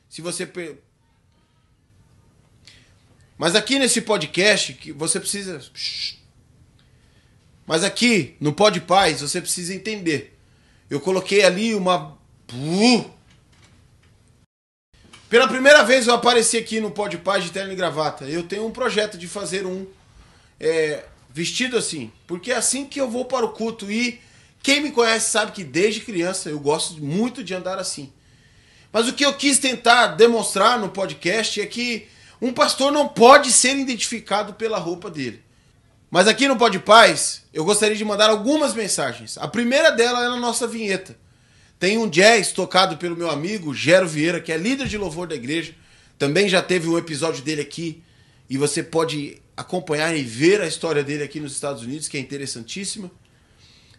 Se você... Mas aqui nesse podcast, que você precisa... Mas aqui, no Pod Paz, você precisa entender. Eu coloquei ali uma... Pela primeira vez eu apareci aqui no Pod Paz de terno e gravata. Eu tenho um projeto de fazer vestido assim. Porque é assim que eu vou para o culto. E quem me conhece sabe que desde criança eu gosto muito de andar assim. Mas o que eu quis tentar demonstrar no podcast é que um pastor não pode ser identificado pela roupa dele. Mas aqui no Pod Paz, eu gostaria de mandar algumas mensagens. A primeira dela é na nossa vinheta. Tem um jazz tocado pelo meu amigo Gero Vieira, que é líder de louvor da igreja. Também já teve um episódio dele aqui. E você pode acompanhar e ver a história dele aqui nos Estados Unidos, que é interessantíssima.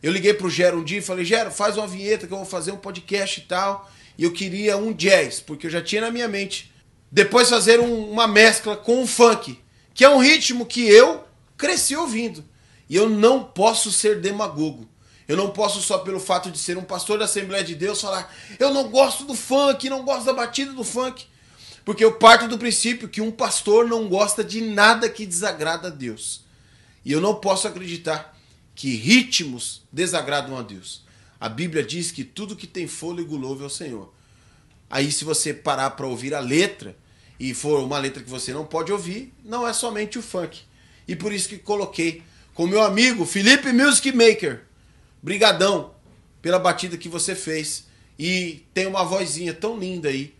Eu liguei pro Gero um dia e falei, Gero, faz uma vinheta que eu vou fazer um podcast e tal. E eu queria um jazz, porque eu já tinha na minha mente. Depois fazer uma mescla com o funk, que é um ritmo que eu cresci ouvindo. E eu não posso ser demagogo. Eu não posso só pelo fato de ser um pastor da Assembleia de Deus falar eu não gosto do funk, não gosto da batida do funk. Porque eu parto do princípio que um pastor não gosta de nada que desagrada a Deus. E eu não posso acreditar que ritmos desagradam a Deus. A Bíblia diz que tudo que tem fôlego louve ao Senhor. Aí se você parar para ouvir a letra, e for uma letra que você não pode ouvir, não é somente o funk. E por isso que coloquei com meu amigo Felipe Music Maker. Brigadão pela batida que você fez. E tem uma vozinha tão linda aí,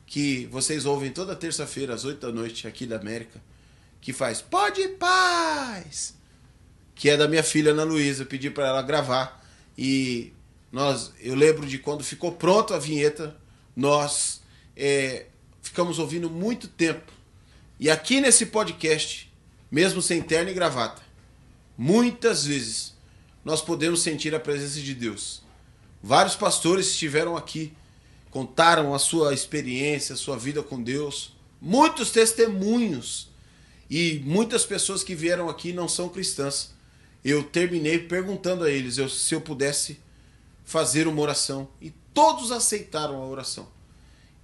que vocês ouvem toda terça-feira às 8 da noite aqui da América, que faz Pod Paz, que é da minha filha Ana Luísa. Eu pedi para ela gravar. E eu lembro de quando ficou pronta a vinheta, nós ficamos ouvindo muito tempo. E aqui nesse podcast, mesmo sem terno e gravata, muitas vezes nós podemos sentir a presença de Deus. Vários pastores estiveram aqui, contaram a sua experiência, a sua vida com Deus. Muitos testemunhos. E muitas pessoas que vieram aqui não são cristãs. Eu terminei perguntando a eles se eu pudesse fazer uma oração. E todos aceitaram a oração.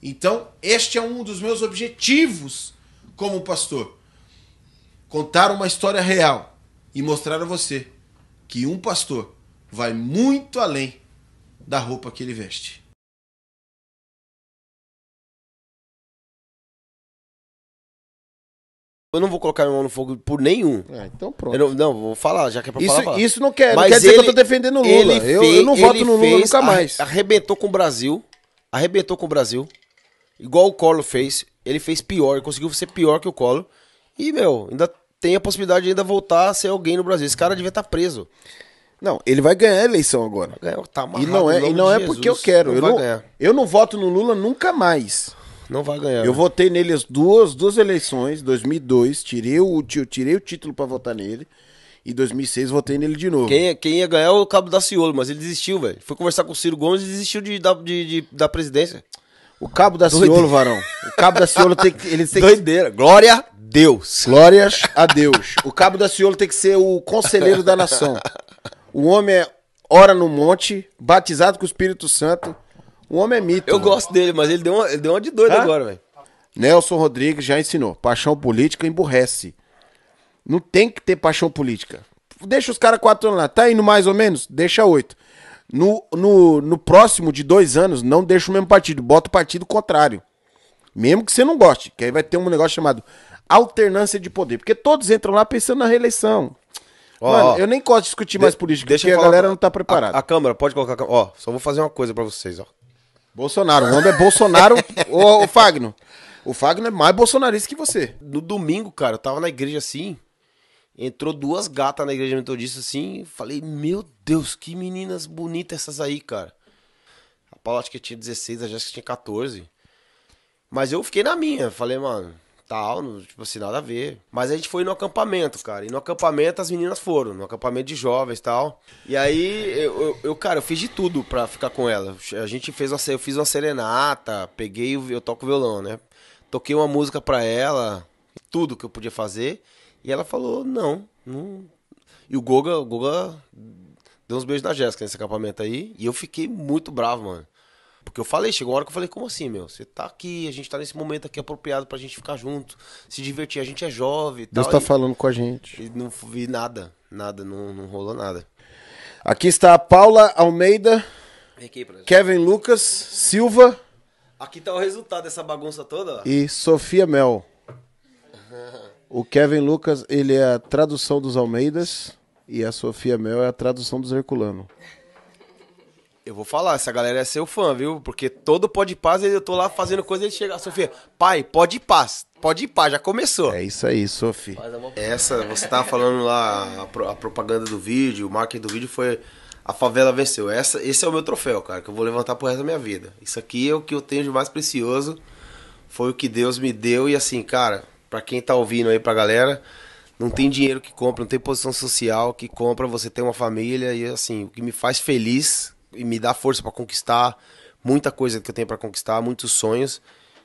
Então, este é um dos meus objetivos como pastor. Contar uma história real e mostrar a você que um pastor vai muito além da roupa que ele veste. Eu não vou colocar minha mão no fogo por nenhum. Então pronto. Eu não, vou falar, já que é pra falar. Isso não quer Mas dizer que eu tô defendendo o Lula. Eu não voto no Lula nunca mais. Arrebentou com o Brasil. Igual o Collor fez. Ele fez pior, ele conseguiu ser pior que o Collor. E, ainda tem a possibilidade de ainda voltar a ser alguém no Brasil. Esse cara devia estar preso. Não, ele vai ganhar a eleição agora. Tá amarrado, e não é porque eu quero. Eu não voto no Lula nunca mais. Não vai ganhar. Eu votei nele as duas eleições, 2002, tirei o título pra votar nele. E 2006 votei nele de novo. Quem ia ganhar é o Cabo Daciolo, mas ele desistiu, velho. Foi conversar com o Ciro Gomes e desistiu da presidência. O Cabo Daciolo, varão. O Cabo Daciolo tem que... Doideira. Glória a Deus. Glórias a Deus. O Cabo Daciolo tem que ser o conselheiro da nação. O homem ora no monte, batizado com o Espírito Santo. O homem é mito. Eu gosto dele, mas ele deu uma de doido agora, velho. Nelson Rodrigues já ensinou. Paixão política emburrece. Não tem que ter paixão política. Deixa os caras 4 anos lá. Tá indo mais ou menos? Deixa 8. No próximo de 2 anos, não deixa o mesmo partido. Bota o partido contrário. Mesmo que você não goste. Que aí vai ter um negócio chamado alternância de poder. Porque todos entram lá pensando na reeleição. Mano, eu nem gosto de discutir mais política, porque a galera não tá preparada. A Câmara, pode colocar a Câmara. Ó, só vou fazer uma coisa pra vocês, ó. Bolsonaro. O nome é Bolsonaro. Ô, Fagno. O Fagno é mais bolsonarista que você. No domingo, cara, eu tava na igreja assim. Entrou 2 gatas na igreja metodista assim. Falei, meu Deus, que meninas bonitas essas aí, cara. A Paula acho que tinha 16, a Jéssica tinha 14. Mas eu fiquei na minha. Falei, mano, tal, tipo assim, nada a ver. Mas a gente foi no acampamento, cara. E no acampamento as meninas foram. No acampamento de jovens e tal. E aí, eu fiz de tudo pra ficar com ela. Eu fiz uma serenata. Eu toco violão, né? Toquei uma música pra ela. Tudo que eu podia fazer. E ela falou, não. E o Goga deu uns beijos na Jéssica nesse acampamento aí. E eu fiquei muito bravo, mano. Porque eu falei, chegou uma hora que eu falei, como assim, meu? Você tá aqui, a gente tá nesse momento aqui apropriado pra gente ficar junto, se divertir, a gente é jovem e Deus tal. tá falando com a gente. E não vi nada, não rolou nada. Aqui está a Paula Almeida, Vem aqui, por exemplo. Kevin Lucas Silva Aqui tá o resultado dessa bagunça toda, ó. e Sofia Mel. O Kevin Lucas, ele é a tradução dos Almeidas e a Sofia Mel é a tradução dos Herculano. Eu vou falar, essa galera é seu fã, viu? Porque todo pode ir paz, eu tô lá fazendo coisa e ele chega, Sofia, pai, pode ir paz, já começou. É isso aí, Sofia. Essa, você tava falando lá, a propaganda do vídeo, o marketing do vídeo foi a favela venceu. Esse é o meu troféu, cara, que eu vou levantar pro resto da minha vida. Isso aqui é o que eu tenho de mais precioso, foi o que Deus me deu e assim, cara, pra quem tá ouvindo aí, pra galera, não tem dinheiro que compra, não tem posição social que compra, você tem uma família e assim, o que me faz feliz e me dá força pra conquistar muita coisa que eu tenho pra conquistar, muitos sonhos,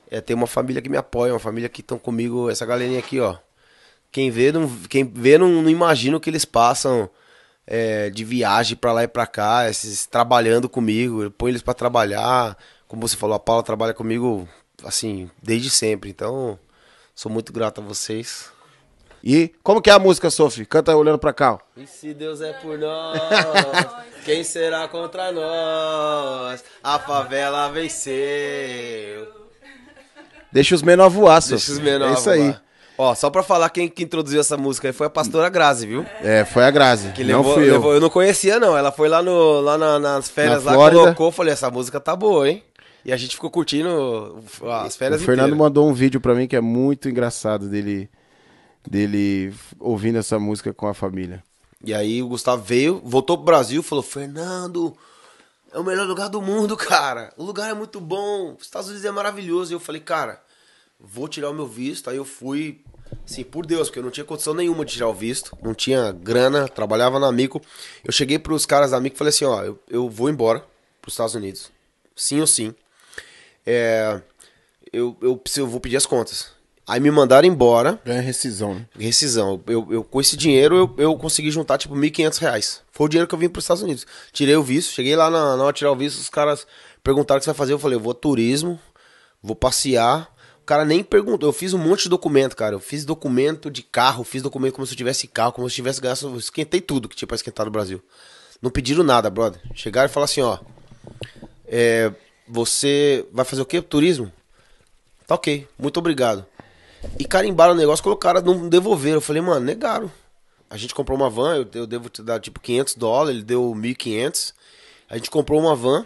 é ter uma família que me apoia, uma família que estão comigo, essa galerinha aqui, ó. Quem vê não imagina o que eles passam de viagem pra lá e pra cá, esses trabalhando comigo, eu ponho eles pra trabalhar, como você falou, a Paula trabalha comigo, assim, desde sempre, então sou muito grato a vocês. E como que é a música, Sofia? Canta olhando pra cá. Ó. E se Deus é por nós, quem será contra nós? A favela venceu. Deixa os menor voar, Sofia. Deixa os menor É isso aí. voar. Ó, só pra falar, quem que introduziu essa música aí foi a pastora Grazi, viu? É, foi a Grazi. Que não fui eu. eu não conhecia, não. Ela foi lá, nas férias Na lá, Flórida. colocou, falei, essa música tá boa, hein? E a gente ficou curtindo as férias O Fernando inteiras. mandou um vídeo pra mim que é muito engraçado dele ouvindo essa música com a família. E aí o Gustavo veio, voltou pro Brasil, falou, Fernando, é o melhor lugar do mundo, cara. O lugar é muito bom, os Estados Unidos é maravilhoso. E eu falei, cara, vou tirar o meu visto. Aí eu fui, assim, por Deus, porque eu não tinha condição nenhuma de tirar o visto. Não tinha grana, trabalhava na Amico. Eu cheguei pros caras da Amico e falei assim, ó, eu vou embora pros Estados Unidos. Sim ou sim. Eu vou pedir as contas. Aí me mandaram embora. Ganha rescisão, né? Rescisão. Eu com esse dinheiro, eu consegui juntar, tipo, R$1.500. Foi o dinheiro que eu vim para os Estados Unidos. Tirei o visto, cheguei lá na hora de tirar o visto, os caras perguntaram o que você vai fazer. Eu falei, eu vou a turismo, vou passear. O cara nem perguntou. Eu fiz um monte de documento, cara. Eu fiz documento de carro, fiz documento como se eu tivesse carro, como se eu tivesse ganhado. Eu esquentei tudo que tinha pra esquentar no Brasil. Não pediram nada, brother. Chegaram e falaram assim, ó. Você vai fazer o quê? Turismo? Tá ok, muito obrigado. E carimbaram o negócio, colocaram, não devolveram. Eu falei, mano, negaram. A gente comprou uma van, eu devo te dar tipo $500, ele deu 1.500. A gente comprou uma van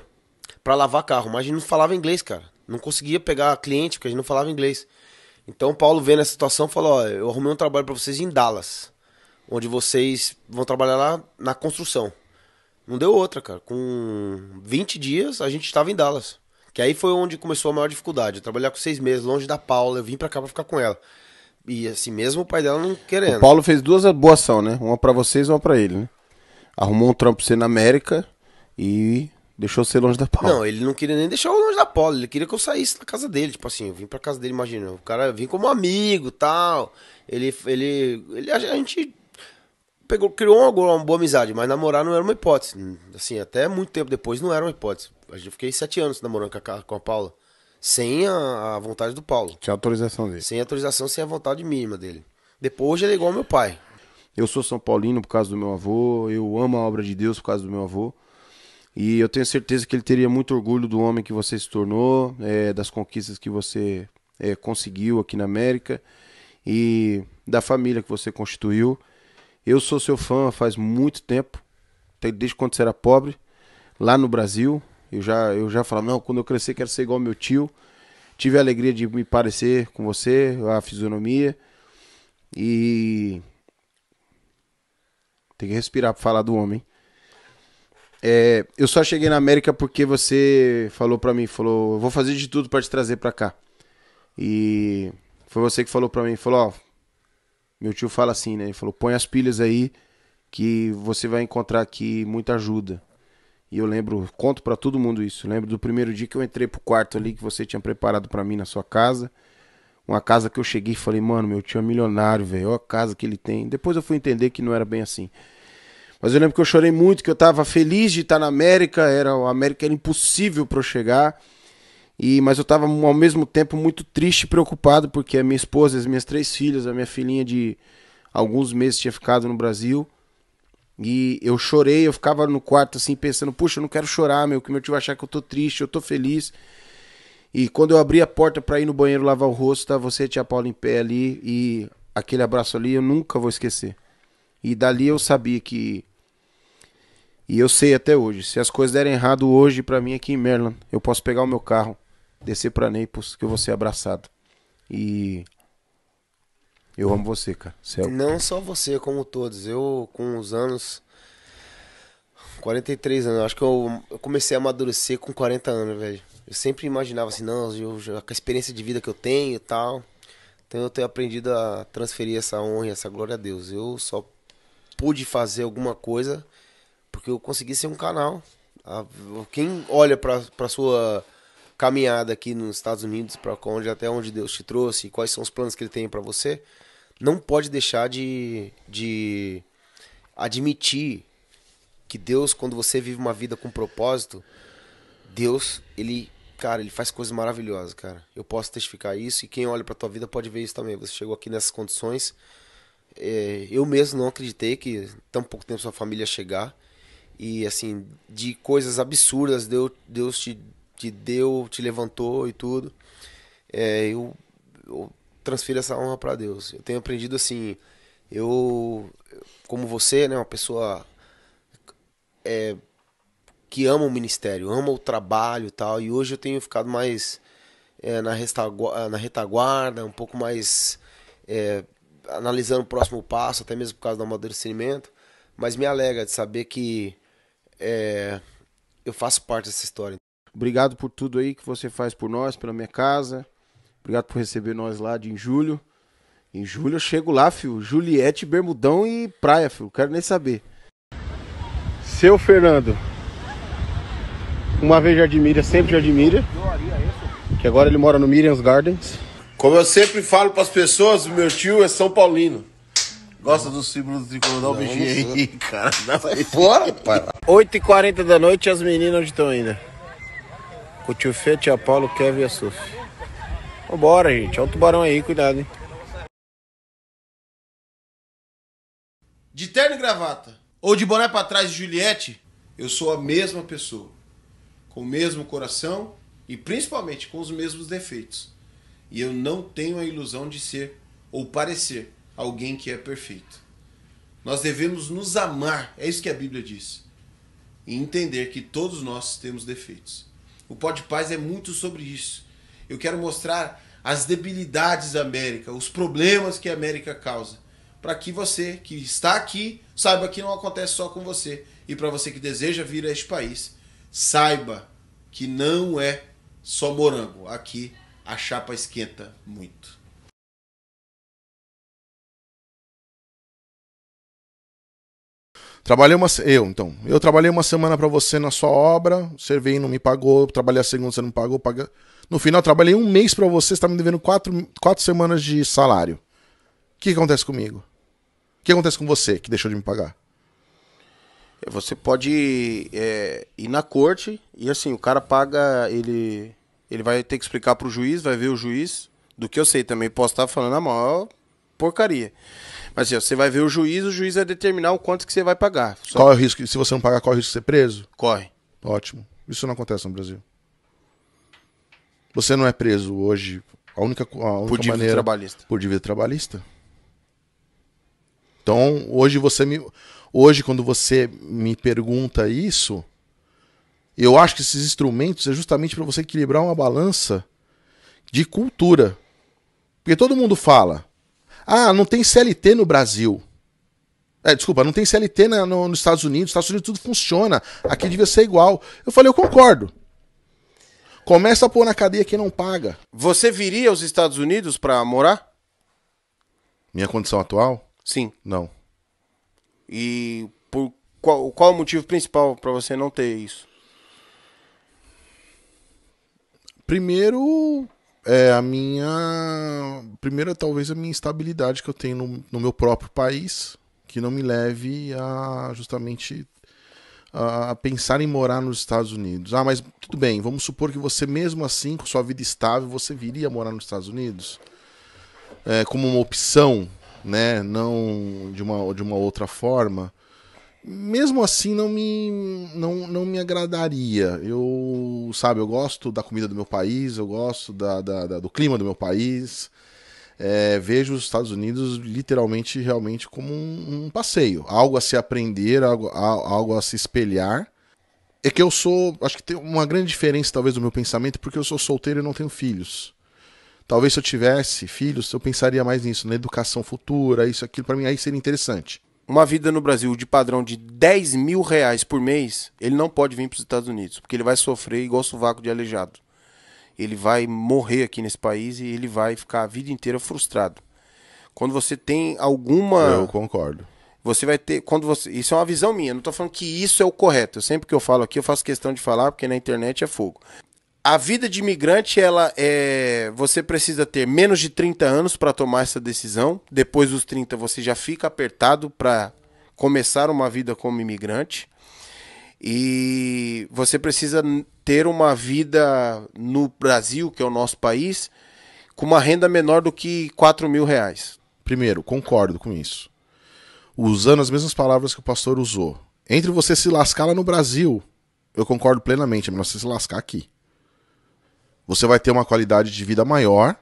pra lavar carro, mas a gente não falava inglês, cara. Não conseguia pegar cliente porque a gente não falava inglês. Então o Paulo vendo essa situação falou, ó, eu arrumei um trabalho pra vocês em Dallas, onde vocês vão trabalhar lá na construção. Não deu outra, cara. Com 20 dias a gente estava em Dallas. Que aí foi onde começou a maior dificuldade. Eu trabalhar com 6 meses, longe da Paula, eu vim pra cá pra ficar com ela. E assim, mesmo o pai dela não querendo. O Paulo fez duas boas ações, né? Uma pra vocês e uma pra ele, né? Arrumou um trampo pra você na América e deixou você longe da Paula. Não, ele não queria nem deixar eu longe da Paula. Ele queria que eu saísse da casa dele. Tipo assim, eu vim pra casa dele, imagina. O cara vinha como amigo e tal. A gente criou uma boa amizade, mas namorar não era uma hipótese. Assim, até muito tempo depois não era uma hipótese. Eu fiquei 7 anos namorando com a Paula. Sem a vontade do Paulo. Tinha autorização dele. Sem autorização, sem a vontade mínima dele. Depois ele é igual ao meu pai. Eu sou São Paulino por causa do meu avô. Eu amo a obra de Deus por causa do meu avô. E eu tenho certeza que ele teria muito orgulho do homem que você se tornou, das conquistas que você conseguiu aqui na América e da família que você constituiu. Eu sou seu fã faz muito tempo, desde quando você era pobre, lá no Brasil. Eu já falava, não, quando eu crescer quero ser igual ao meu tio. Tive a alegria de me parecer com você, a fisionomia. E tem que respirar pra falar do homem. Eu só cheguei na América porque você falou pra mim, falou, eu vou fazer de tudo pra te trazer pra cá. E foi você que falou pra mim, falou, ó, meu tio fala assim, né? Ele falou, põe as pilhas aí que você vai encontrar aqui muita ajuda. E eu lembro, conto pra todo mundo isso. Eu lembro do primeiro dia que eu entrei pro quarto ali que você tinha preparado pra mim na sua casa. Uma casa que eu cheguei e falei, mano, meu tio é milionário, velho. Olha a casa que ele tem. Depois eu fui entender que não era bem assim. Mas eu lembro que eu chorei muito, que eu tava feliz de estar na América, a América era impossível para eu chegar. Mas eu tava ao mesmo tempo muito triste e preocupado, porque a minha esposa, as minhas 3 filhas, a minha filhinha de alguns meses tinha ficado no Brasil. E eu chorei, eu ficava no quarto assim pensando, puxa, eu não quero chorar, que meu tio vai achar que eu tô triste, eu tô feliz. E quando eu abri a porta pra ir no banheiro lavar o rosto, tá você e a tia Paula em pé ali, e aquele abraço ali eu nunca vou esquecer. E dali eu sabia que... E eu sei até hoje, se as coisas derem errado hoje pra mim aqui em Maryland, eu posso pegar o meu carro, descer pra Naples, que eu vou ser abraçado. E eu amo você, cara. Céu. Não só você, como todos. Eu, com os anos, 43 anos, acho que eu comecei a amadurecer com 40 anos, velho. Eu sempre imaginava assim, não, com a experiência de vida que eu tenho e tal. Então eu tenho aprendido a transferir essa honra e essa glória a Deus. Eu só pude fazer alguma coisa porque eu consegui ser um canal. Quem olha pra sua caminhada aqui nos Estados Unidos, até onde Deus te trouxe, e quais são os planos que Ele tem pra você, não pode deixar de admitir que Deus, quando você vive uma vida com propósito, Deus, ele faz coisas maravilhosas, cara. Eu posso testificar isso, e quem olha pra tua vida pode ver isso também. Você chegou aqui nessas condições. Eu mesmo não acreditei que tão pouco tempo sua família ia chegar. E assim, de coisas absurdas, Deus te deu, te levantou e tudo. Eu transfiro essa honra pra Deus. Eu tenho aprendido assim, como você, né, uma pessoa que ama o ministério, ama o trabalho e tal, e hoje eu tenho ficado mais na retaguarda, um pouco mais analisando o próximo passo, até mesmo por causa do amadurecimento, mas me alegra de saber que eu faço parte dessa história. Obrigado por tudo aí que você faz por nós, pela minha casa. Obrigado por receber nós lá em julho. Em julho eu chego lá, filho. Juliette, bermudão e praia, filho. Quero nem saber. Seu Fernando. Uma vez já admira, sempre já admira. Que agora ele mora no Miriam's Gardens. Como eu sempre falo pras pessoas, o meu tio é São Paulino. Gosta do símbolo do tricolor, dá um beijinho aí, cara. Sai fora, pai. 8h40 da noite, as meninas onde estão ainda? O tio Fê, tia Paulo, o Kevin e a Sophie. Vambora, gente. Olha o tubarão aí, cuidado, hein. De terno e gravata, ou de boné pra trás de Juliette, eu sou a mesma pessoa. Com o mesmo coração e principalmente com os mesmos defeitos. E eu não tenho a ilusão de ser ou parecer alguém que é perfeito. Nós devemos nos amar, é isso que a Bíblia diz. E entender que todos nós temos defeitos. O Pó de Paz é muito sobre isso. Eu quero mostrar as debilidades da América, os problemas que a América causa, para que você que está aqui saiba que não acontece só com você. E para você que deseja vir a este país, saiba que não é só morango. Aqui a chapa esquenta muito. Eu trabalhei uma semana pra você na sua obra, você veio e não me pagou, trabalhei a segunda, você não me pagou, no final trabalhei um mês pra você tá me devendo 4 semanas de salário. O que acontece comigo? O que acontece com você que deixou de me pagar? Você pode ir na corte e assim, o cara paga, ele vai ter que explicar pro juiz, vai ver o juiz, do que eu sei também, posso estar falando a maior porcaria. Mas assim, você vai ver o juiz vai determinar o quanto que você vai pagar. Qual é o risco? Se você não pagar, qual é o risco de ser preso? Corre. Ótimo. Isso não acontece no Brasil. Você não é preso hoje. A única Por dívida maneira... trabalhista. Por dívida trabalhista. Então, hoje, quando você me pergunta isso, eu acho que esses instrumentos é justamente para você equilibrar uma balança de cultura. Porque todo mundo fala, não tem CLT no Brasil. Não tem CLT nos Estados Unidos. Nos Estados Unidos tudo funciona. Aqui devia ser igual. Eu falei, eu concordo. Começa a pôr na cadeia quem não paga. Você viria aos Estados Unidos para morar? Minha condição atual? Sim. Não. E por qual o motivo principal para você não ter isso? Primeiro, Primeiro, talvez a minha instabilidade que eu tenho no meu próprio país, que não me leve a justamente a pensar em morar nos Estados Unidos. Ah, mas tudo bem, vamos supor que você mesmo assim, com sua vida estável, você viria morar nos Estados Unidos como uma opção, né? Não de uma outra forma. Mesmo assim não me agradaria. Eu gosto da comida do meu país, eu gosto do clima do meu país. Vejo os Estados Unidos literalmente, realmente como um passeio. Algo a se aprender, algo a se espelhar. É que acho que tem uma grande diferença talvez do meu pensamento, porque eu sou solteiro e não tenho filhos. Talvez se eu tivesse filhos, eu pensaria mais nisso, na educação futura, isso, aquilo, pra mim aí seria interessante. Uma vida no Brasil de padrão de 10 mil reais por mês, ele não pode vir para os Estados Unidos, porque ele vai sofrer igual sovaco de aleijado. Ele vai morrer aqui nesse país e ele vai ficar a vida inteira frustrado. Quando você tem alguma... Eu concordo. Você vai ter... Isso é uma visão minha, não estou falando que isso é o correto. Sempre que eu falo aqui, eu faço questão de falar, porque na internet é fogo. A vida de imigrante, você precisa ter menos de 30 anos para tomar essa decisão. Depois dos 30, você já fica apertado para começar uma vida como imigrante. E você precisa ter uma vida no Brasil, que é o nosso país, com uma renda menor do que 4 mil reais. Primeiro, concordo com isso. Usando as mesmas palavras que o pastor usou. Entre você se lascar lá no Brasil, eu concordo plenamente, é melhor você se lascar aqui. Você vai ter uma qualidade de vida maior,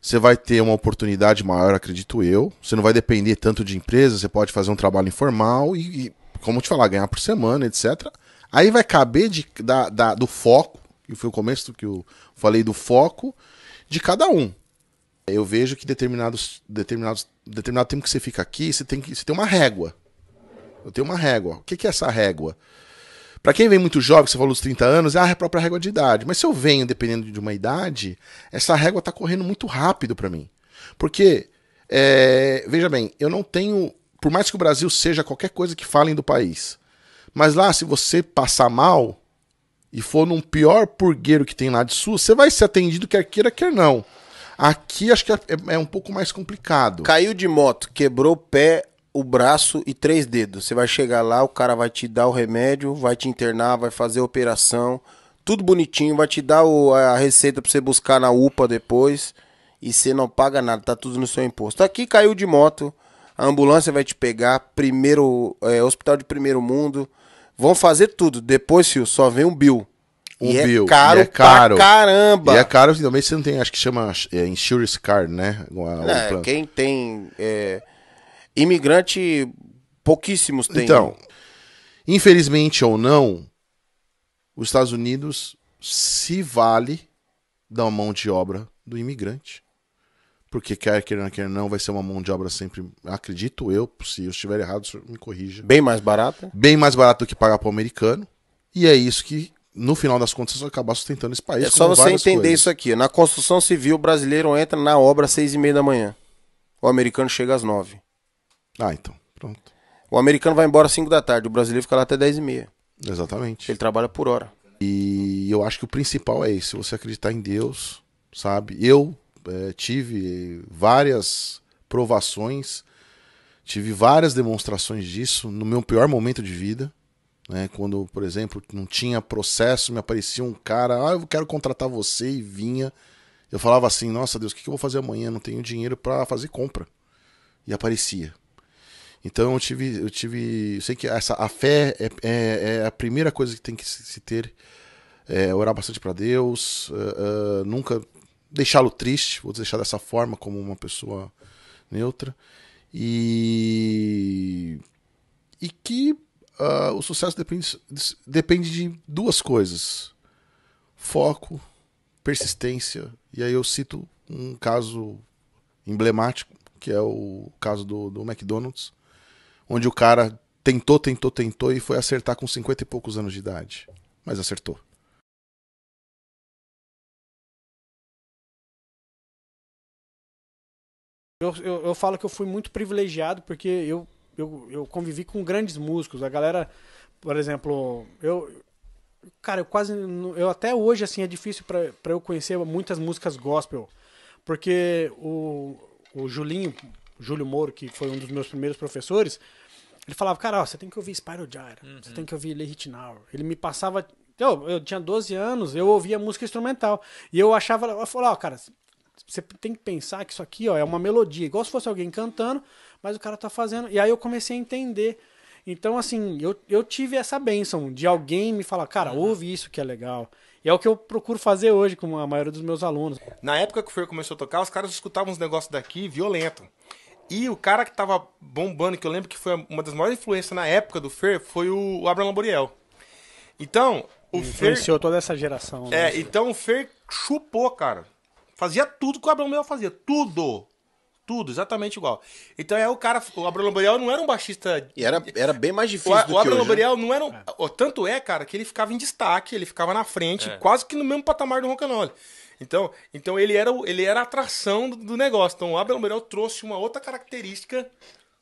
você vai ter uma oportunidade maior, acredito eu. Você não vai depender tanto de empresa, você pode fazer um trabalho informal e como eu te falar, ganhar por semana, etc. Aí vai caber do foco, que foi o começo que eu falei, do foco de cada um. Eu vejo que determinado tempo que você fica aqui, você tem uma régua. Eu tenho uma régua. O que é essa régua? Pra quem vem muito jovem, você falou dos 30 anos, é a própria régua de idade. Mas se eu venho dependendo de uma idade, essa régua tá correndo muito rápido pra mim. Porque, veja bem, eu não tenho... Por mais que o Brasil seja qualquer coisa que falem do país, mas lá, se você passar mal e for num pior purgueiro que tem lá de sul, você vai ser atendido quer queira, quer não. Aqui acho que é um pouco mais complicado. Caiu de moto, quebrou o pé, o braço e 3 dedos. Você vai chegar lá, o cara vai te dar o remédio, vai te internar, vai fazer a operação, tudo bonitinho, vai te dar a receita pra você buscar na UPA depois e você não paga nada, tá tudo no seu imposto. Aqui caiu de moto, a ambulância vai te pegar, hospital de primeiro mundo, vão fazer tudo. Depois, filho, só vem um bill. Bill. É caro pra caramba. E é caro, também você não tem, acho que chama insurance card, né? Quem tem imigrante, pouquíssimos tem. Então, infelizmente ou não, os Estados Unidos se vale da mão de obra do imigrante. Porque quer não, vai ser uma mão de obra sempre, acredito eu, se eu estiver errado, o senhor me corrija. Bem mais barata. Bem mais barato do que pagar para o americano. E é isso que, no final das contas, vai acabar sustentando esse país. É só você entender coisas. isso aqui. Na construção civil, o brasileiro entra na obra às 6h30 da manhã. O americano chega às 9. Ah, então, pronto. O americano vai embora às 5 da tarde, o brasileiro fica lá até 10h30. Exatamente. Ele trabalha por hora. E eu acho que o principal é isso, você acreditar em Deus, sabe? Eu tive várias provações, tive várias demonstrações disso no meu pior momento de vida, né? Quando, por exemplo, não tinha processo, me aparecia um cara, eu quero contratar você, e vinha. Eu falava assim, nossa Deus, o que eu vou fazer amanhã? Não tenho dinheiro para fazer compra. E aparecia. Então eu sei que a fé é a primeira coisa que tem que se ter, orar bastante para Deus, nunca deixá-lo triste, vou deixar dessa forma, como uma pessoa neutra, e que o sucesso depende de duas coisas: foco, persistência. E aí eu cito um caso emblemático, que é o caso do McDonald's, onde o cara tentou e foi acertar com 50 e poucos anos de idade, mas acertou. Eu falo que eu fui muito privilegiado porque eu convivi com grandes músicos. A galera, por exemplo, eu até hoje assim é difícil para eu conhecer muitas músicas gospel, porque o Julinho, Júlio Moro, que foi um dos meus primeiros professores, ele falava, cara, ó, você tem que ouvir Spyro Gyra, você tem que ouvir Lee Ritenour. Ele me passava... Eu tinha 12 anos, eu ouvia música instrumental. E eu falava, ó, cara, você tem que pensar que isso aqui, ó, é uma melodia, igual se fosse alguém cantando, mas o cara tá fazendo... E aí eu comecei a entender. Então, assim, eu tive essa bênção de alguém me falar, cara, ouve isso que é legal. E é o que eu procuro fazer hoje com a maioria dos meus alunos. Na época que o Fer começou a tocar, os caras escutavam uns negócios daqui violento. E o cara que tava bombando, que eu lembro que foi uma das maiores influências na época do Fer, foi o Abraham Lamoriel. Então, o Fer... Influenciou toda essa geração. Né? Então o Fer chupou, cara. Fazia tudo que o Abraham Lamoriel fazia. Tudo, exatamente igual. Então o Abraham Lamoriel não era um baixista... E era bem mais difícil do que o Abraham hoje, Lamoriel não era tanto é, cara, que ele ficava em destaque, ele ficava na frente, quase que no mesmo patamar do rock'n'roll. Então ele era a atração do negócio. Então o Abraham Lamoriel trouxe uma outra característica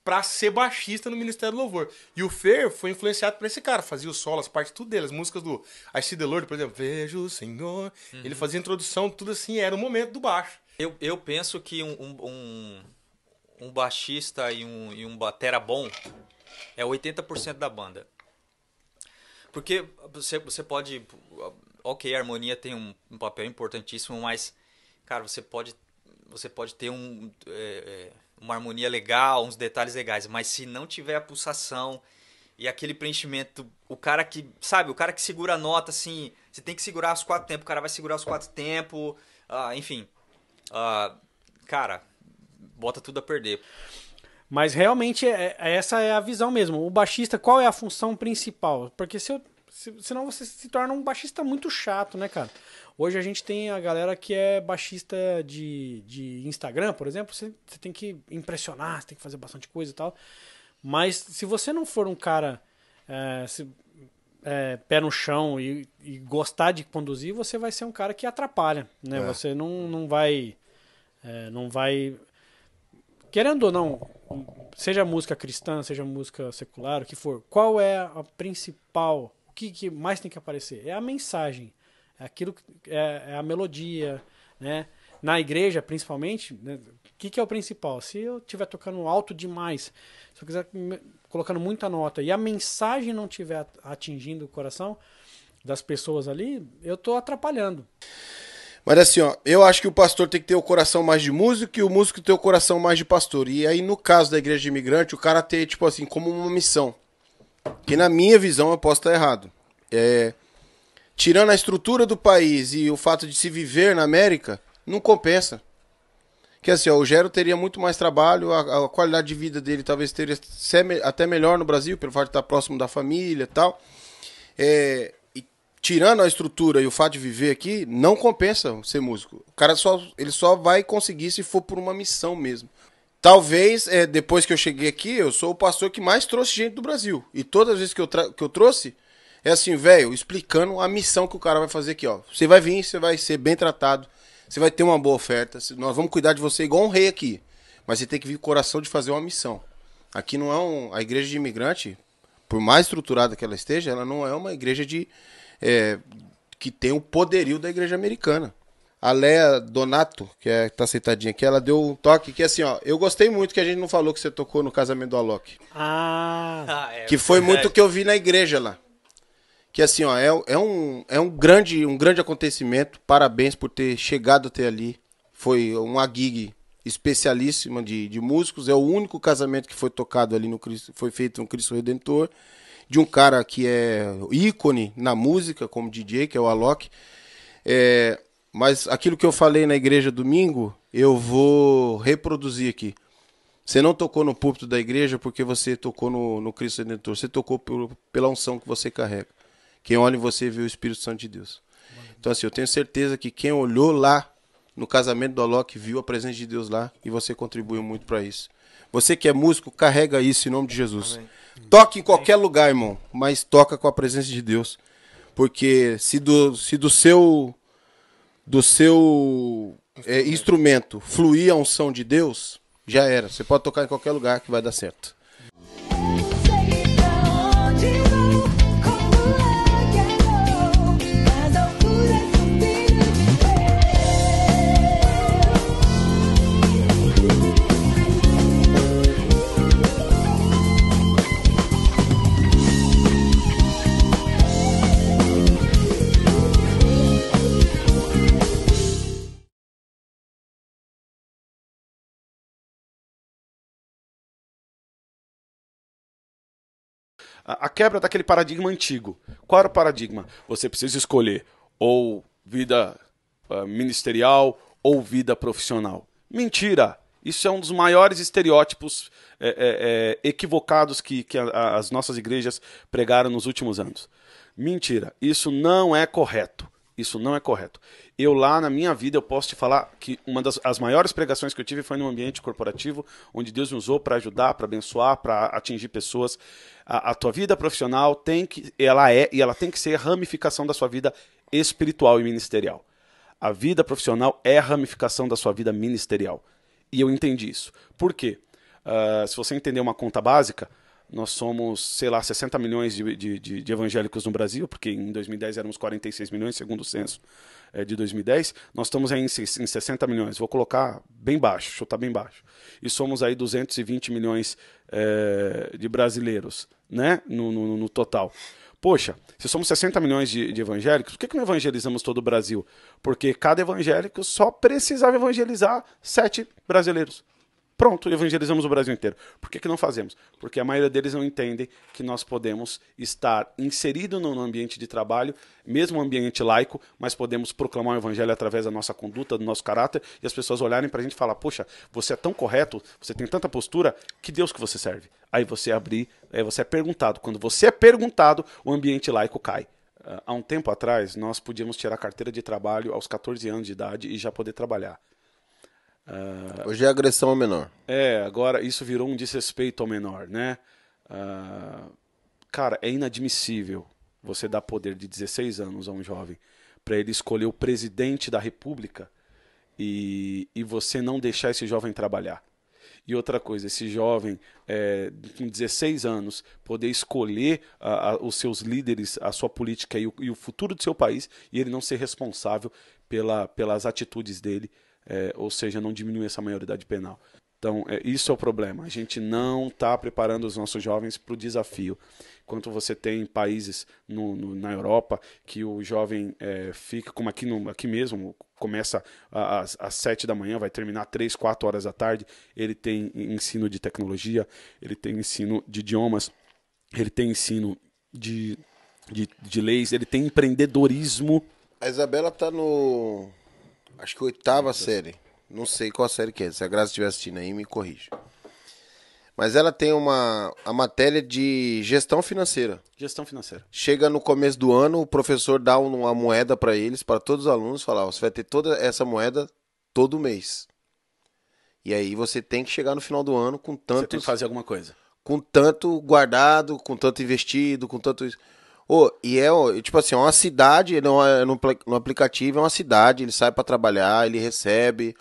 pra ser baixista no Ministério do Louvor. E o Fer foi influenciado por esse cara, fazia o solo, as partes, tudo dele, as músicas do I See the Lord, por exemplo, Vejo o Senhor, ele fazia a introdução, tudo assim, era o momento do baixo. Eu penso que um baixista e um batera bom é 80% da banda. Porque você pode... Ok, a harmonia tem um papel importantíssimo, mas, cara, você pode ter uma harmonia legal, uns detalhes legais, mas se não tiver a pulsação e aquele preenchimento, o cara que segura a nota, assim, você tem que segurar os 4 tempos, o cara vai segurar os 4 tempos, enfim, cara, bota tudo a perder. Mas realmente essa é a visão mesmo. O baixista, qual é a função principal? Porque senão você se torna um baixista muito chato, né, cara? Hoje a gente tem a galera que é baixista de Instagram, por exemplo. Você tem que impressionar, você tem que fazer bastante coisa e tal. Mas se você não for um cara pé no chão e gostar de conduzir, você vai ser um cara que atrapalha, né? Você não vai... Querendo ou não, seja música cristã, seja música secular, o que for, qual é a principal... O que mais tem que aparecer? É a mensagem, é aquilo, é a melodia, né? Na igreja, principalmente, né? O que é o principal? Se eu estiver tocando alto demais, se eu quiser colocando muita nota e a mensagem não estiver atingindo o coração das pessoas ali, eu estou atrapalhando. Mas assim, ó, eu acho que o pastor tem que ter o coração mais de músico e o músico ter o coração mais de pastor. E aí, no caso da igreja de imigrante, o cara ter, tipo assim, como uma missão. Que na minha visão eu posso estar errado. Tirando a estrutura do país e o fato de se viver na América, não compensa. Que assim, ó, o Gero teria muito mais trabalho, a qualidade de vida dele talvez teria até melhor no Brasil, pelo fato de estar próximo da família e tal. E tirando a estrutura e o fato de viver aqui, não compensa ser músico. O cara ele só vai conseguir se for por uma missão mesmo. Talvez, depois que eu cheguei aqui, eu sou o pastor que mais trouxe gente do Brasil. E todas as vezes que eu trouxe, é assim, velho, explicando a missão que o cara vai fazer aqui, ó. Você vai vir, você vai ser bem tratado, você vai ter uma boa oferta, nós vamos cuidar de você igual um rei aqui. Mas você tem que vir com o coração de fazer uma missão. Aqui não é a igreja de imigrante, por mais estruturada que ela esteja, ela não é uma igreja que tem o poderio da igreja americana. A Léa Donato, que tá sentadinha aqui, ela deu um toque que assim, ó, eu gostei muito que a gente não falou que você tocou no casamento do Alok. Que foi muito o que eu vi na igreja lá. Que assim, ó, é um grande acontecimento. Parabéns por ter chegado até ali. Foi uma gig especialíssima de músicos. É o único casamento que foi tocado ali no Cristo, foi feito no Cristo Redentor. De um cara que é ícone na música, como DJ, que é o Alok. Mas aquilo que eu falei na igreja domingo, eu vou reproduzir aqui. Você não tocou no púlpito da igreja porque você tocou no Cristo Redentor. Você tocou pela unção que você carrega. Quem olha em você vê o Espírito Santo de Deus. Então assim, eu tenho certeza que quem olhou lá no casamento do Alok viu a presença de Deus lá e você contribuiu muito para isso. Você que é músico, carrega isso em nome de Jesus. Amém. Toque em qualquer lugar, irmão, mas toca com a presença de Deus. Porque se do seu instrumento fluir a unção de Deus, já era. Você pode tocar em qualquer lugar que vai dar certo. a quebra daquele paradigma antigo. Qual era o paradigma? Você precisa escolher ou vida ministerial ou vida profissional. Mentira! Isso é um dos maiores estereótipos equivocados que as nossas igrejas pregaram nos últimos anos. Mentira! Isso não é correto. Isso não é correto. Eu lá na minha vida, eu posso te falar que uma das maiores pregações que eu tive foi num ambiente corporativo, onde Deus me usou para ajudar, para abençoar, para atingir pessoas. A tua vida profissional ela tem que ser ramificação da sua vida espiritual e ministerial. A vida profissional é a ramificação da sua vida ministerial. E eu entendi isso. Por quê? Se você entender uma conta básica, nós somos, sei lá, 60 milhões de evangélicos no Brasil, porque em 2010 éramos 46 milhões, segundo o censo de 2010. Nós estamos aí em 60 milhões. Vou colocar bem baixo, chutar bem baixo. E somos aí 220 milhões de brasileiros, né? No total. Poxa, se somos 60 milhões de evangélicos, por que não evangelizamos todo o Brasil? Porque cada evangélico só precisava evangelizar 7 brasileiros. Pronto, evangelizamos o Brasil inteiro. Por que não fazemos? Porque a maioria deles não entendem que nós podemos estar inseridos no ambiente de trabalho, mesmo um ambiente laico, mas podemos proclamar o evangelho através da nossa conduta, do nosso caráter, e as pessoas olharem para a gente e falar, poxa, você é tão correto, você tem tanta postura, que Deus que você serve. Aí você você é perguntado. Quando você é perguntado, o ambiente laico cai. Há um tempo atrás, nós podíamos tirar a carteira de trabalho aos 14 anos de idade e já poder trabalhar. Hoje é agressão ao menor. Agora isso virou um desrespeito ao menor, né? Cara, é inadmissível você dar poder de 16 anos a um jovem para ele escolher o presidente da república e você não deixar esse jovem trabalhar. E outra coisa, esse jovem com 16 anos poder escolher os seus líderes, a sua política e o futuro do seu país, e ele não ser responsável pelas atitudes dele. Ou seja, não diminuir essa maioridade penal. Então, isso é o problema. A gente não está preparando os nossos jovens para o desafio. Enquanto você tem países na Europa que o jovem fica, como aqui mesmo, começa às 7 da manhã, vai terminar 3, 4 horas da tarde, ele tem ensino de tecnologia, ele tem ensino de idiomas, ele tem ensino de leis, ele tem empreendedorismo. A Isabela tá no... acho que 8ª série. Não sei qual série que é. Se a Graça estiver assistindo aí, me corrija. Mas ela tem a matéria de gestão financeira. Gestão financeira. Chega no começo do ano, o professor dá uma moeda para eles, para todos os alunos, falar, você vai ter toda essa moeda todo mês. E aí você tem que chegar no final do ano com tanto... Você tem que fazer alguma coisa. Com tanto guardado, com tanto investido, com tanto... tipo assim, é uma cidade, no aplicativo é uma cidade, ele sai para trabalhar, ele recebe.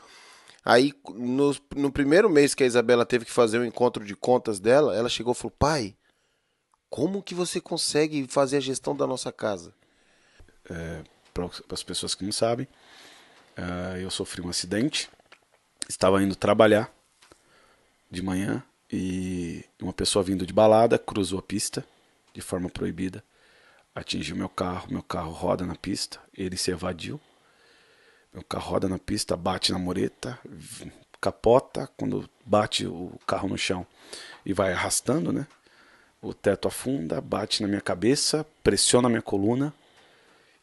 Aí, no primeiro mês que a Isabela teve que fazer o encontro de contas dela, ela chegou e falou, pai, como que você consegue fazer a gestão da nossa casa? Para as pessoas que não sabem, eu sofri um acidente, estava indo trabalhar de manhã e uma pessoa vindo de balada cruzou a pista de forma proibida. Atingiu meu carro roda na pista, ele se evadiu. Meu carro roda na pista, bate na mureta, capota, quando bate o carro no chão e vai arrastando, né? O teto afunda, bate na minha cabeça, pressiona a minha coluna.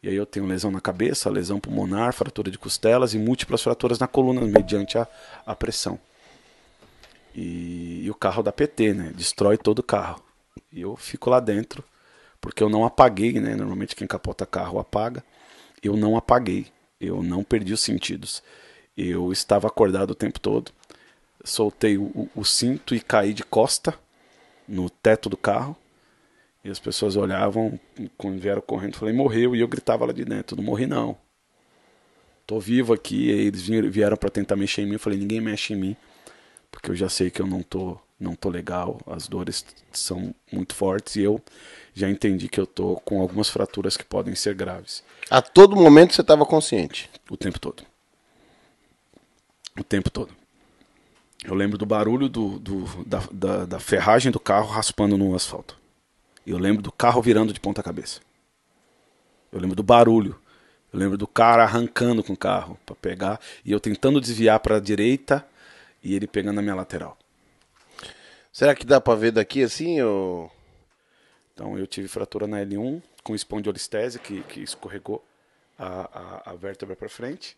E aí eu tenho lesão na cabeça, lesão pulmonar, fratura de costelas e múltiplas fraturas na coluna, mediante a pressão. E o carro dá PT, né? Destrói todo o carro. E eu fico lá dentro, porque eu não apaguei, né? Normalmente quem capota carro apaga. Eu não apaguei. Eu não perdi os sentidos. Eu estava acordado o tempo todo. Soltei o cinto e caí de costa no teto do carro. E as pessoas olhavam, quando vieram correndo, falei, morreu. E eu gritava lá de dentro, não morri não. Tô vivo aqui. E aí eles vieram para tentar mexer em mim. Eu falei, ninguém mexe em mim. Porque eu já sei que eu não tô legal. As dores são muito fortes. E eu já entendi que eu tô com algumas fraturas que podem ser graves. A todo momento você estava consciente? O tempo todo. O tempo todo. Eu lembro do barulho da ferragem do carro raspando no asfalto. Eu lembro do carro virando de ponta cabeça. Eu lembro do barulho. Eu lembro do cara arrancando com o carro para pegar. E eu tentando desviar para a direita e ele pegando na minha lateral. Será que dá para ver daqui assim? Ou... Então eu tive fratura na L1 com espondilolistese que escorregou a vértebra para frente,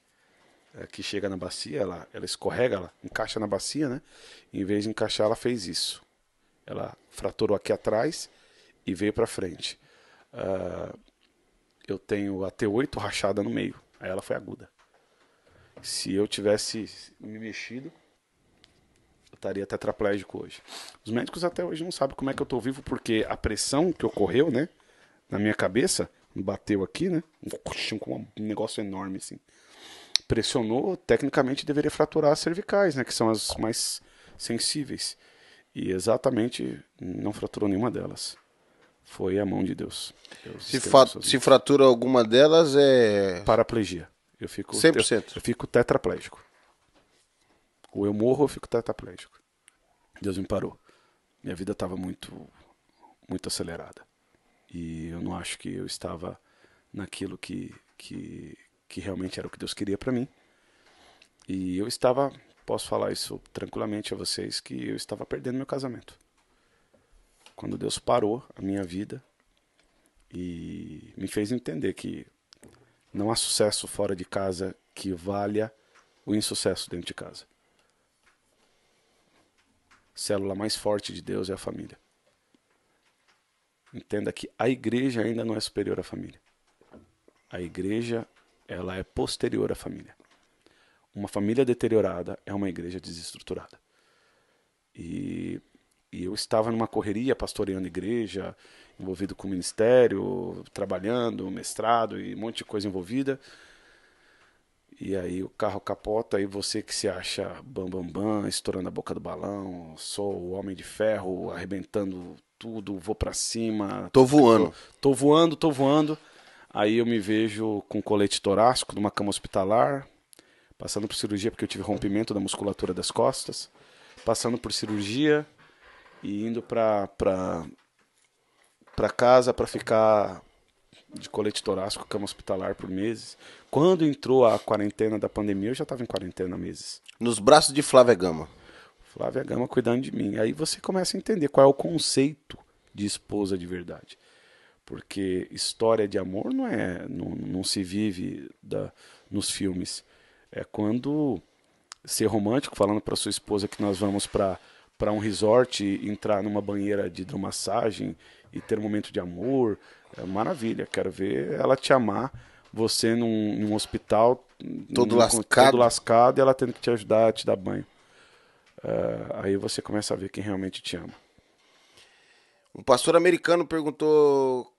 que chega na bacia, ela escorrega, ela encaixa na bacia, né? Em vez de encaixar, ela fez isso. Ela fraturou aqui atrás e veio para frente. Eu tenho a T8 rachada no meio, aí ela foi aguda. Se eu tivesse me mexido, eu estaria tetraplégico hoje. Os médicos até hoje não sabem como é que eu tô vivo, porque a pressão que ocorreu, né, na minha cabeça, bateu aqui, né, um negócio enorme assim. Pressionou, tecnicamente deveria fraturar as cervicais, né, que são as mais sensíveis. E exatamente não fraturou nenhuma delas. Foi a mão de Deus. Se fratura alguma delas, é... Paraplegia. Eu fico 100%. Eu fico tetraplégico. Ou eu morro ou eu fico tetraplégico. Deus me parou. Minha vida estava muito acelerada. E eu não acho que eu estava naquilo que realmente era o que Deus queria para mim. E eu estava, posso falar isso tranquilamente a vocês, que eu estava perdendo meu casamento. Quando Deus parou a minha vida e me fez entender que não há sucesso fora de casa que valha o insucesso dentro de casa. A célula mais forte de Deus é a família. Entenda que a igreja ainda não é superior à família. A igreja, ela é posterior à família. Uma família deteriorada é uma igreja desestruturada. E eu estava numa correria, pastoreando igreja, envolvido com o ministério, trabalhando, mestrado e um monte de coisa envolvida. E aí o carro capota e você que se acha bam, estourando a boca do balão, sou o homem de ferro, arrebentando tudo, vou pra cima. Tô voando. Tô voando. Aí eu me vejo com colete torácico numa cama hospitalar, passando por cirurgia porque eu tive rompimento da musculatura das costas, passando por cirurgia e indo pra casa para ficar de colete torácico, cama hospitalar por meses. Quando entrou a quarentena da pandemia, eu já estava em quarentena há meses. Nos braços de Flávia Gama. Flávia Gama cuidando de mim. Aí você começa a entender qual é o conceito de esposa de verdade. Porque história de amor não se vive nos filmes. É quando ser romântico, falando para sua esposa que nós vamos para um resort, entrar numa banheira de hidromassagem e ter um momento de amor, é maravilha. Quero ver ela te amar, você num hospital todo lascado e ela tendo que te ajudar a te dar banho. Aí você começa a ver quem realmente te ama. Um pastor americano perguntou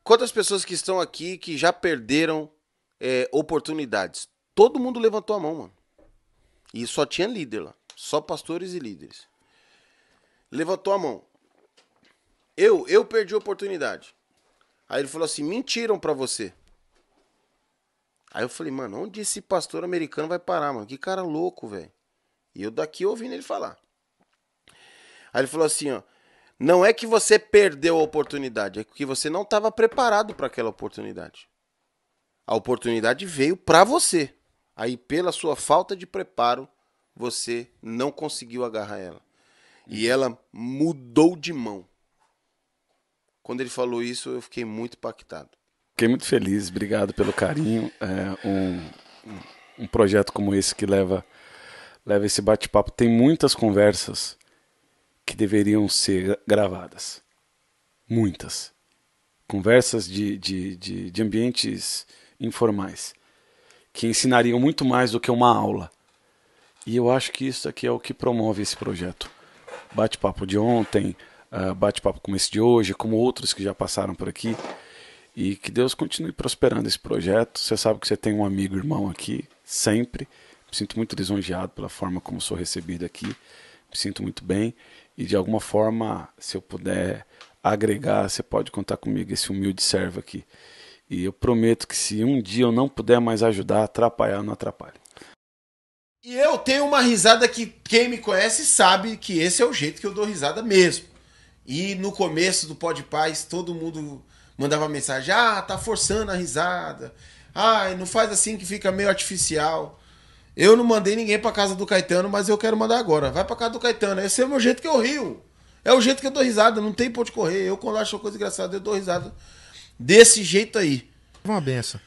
quantas pessoas que estão aqui que já perderam oportunidades. Todo mundo levantou a mão, mano. E só tinha líder lá. Só pastores e líderes. Levantou a mão. Eu perdi a oportunidade. Aí ele falou assim, mentiram pra você. Aí eu falei, mano, onde esse pastor americano vai parar, mano? Que cara louco, velho. E eu daqui ouvindo ele falar. Aí ele falou assim, ó, não é que você perdeu a oportunidade, é que você não estava preparado para aquela oportunidade. A oportunidade veio pra você. Aí, pela sua falta de preparo, você não conseguiu agarrar ela. E ela mudou de mão. Quando ele falou isso, eu fiquei muito impactado. Fiquei muito feliz, obrigado pelo carinho. Um projeto como esse que leva esse bate-papo. Tem muitas conversas que deveriam ser gravadas. Muitas. Conversas de ambientes informais, que ensinariam muito mais do que uma aula. E eu acho que isso aqui é o que promove esse projeto. Bate-papo de ontem, bate-papo como esse de hoje, como outros que já passaram por aqui. E que Deus continue prosperando esse projeto. Você sabe que você tem um amigo, irmão aqui, sempre. Me sinto muito lisonjeado pela forma como sou recebido aqui. Me sinto muito bem. E de alguma forma, se eu puder agregar, você pode contar comigo, esse humilde servo aqui. E eu prometo que se um dia eu não puder mais ajudar, atrapalhar, eu não atrapalho. E eu tenho uma risada que quem me conhece sabe que esse é o jeito que eu dou risada mesmo. E no começo do Podpaz, todo mundo mandava mensagem, tá forçando a risada. Não faz assim que fica meio artificial. Eu não mandei ninguém pra casa do Caetano, mas eu quero mandar agora. Vai pra casa do Caetano, esse é o meu jeito que eu rio. É o jeito que eu dou risada, não tem pra onde correr. Eu, quando acho uma coisa engraçada, eu dou risada desse jeito aí. Uma benção.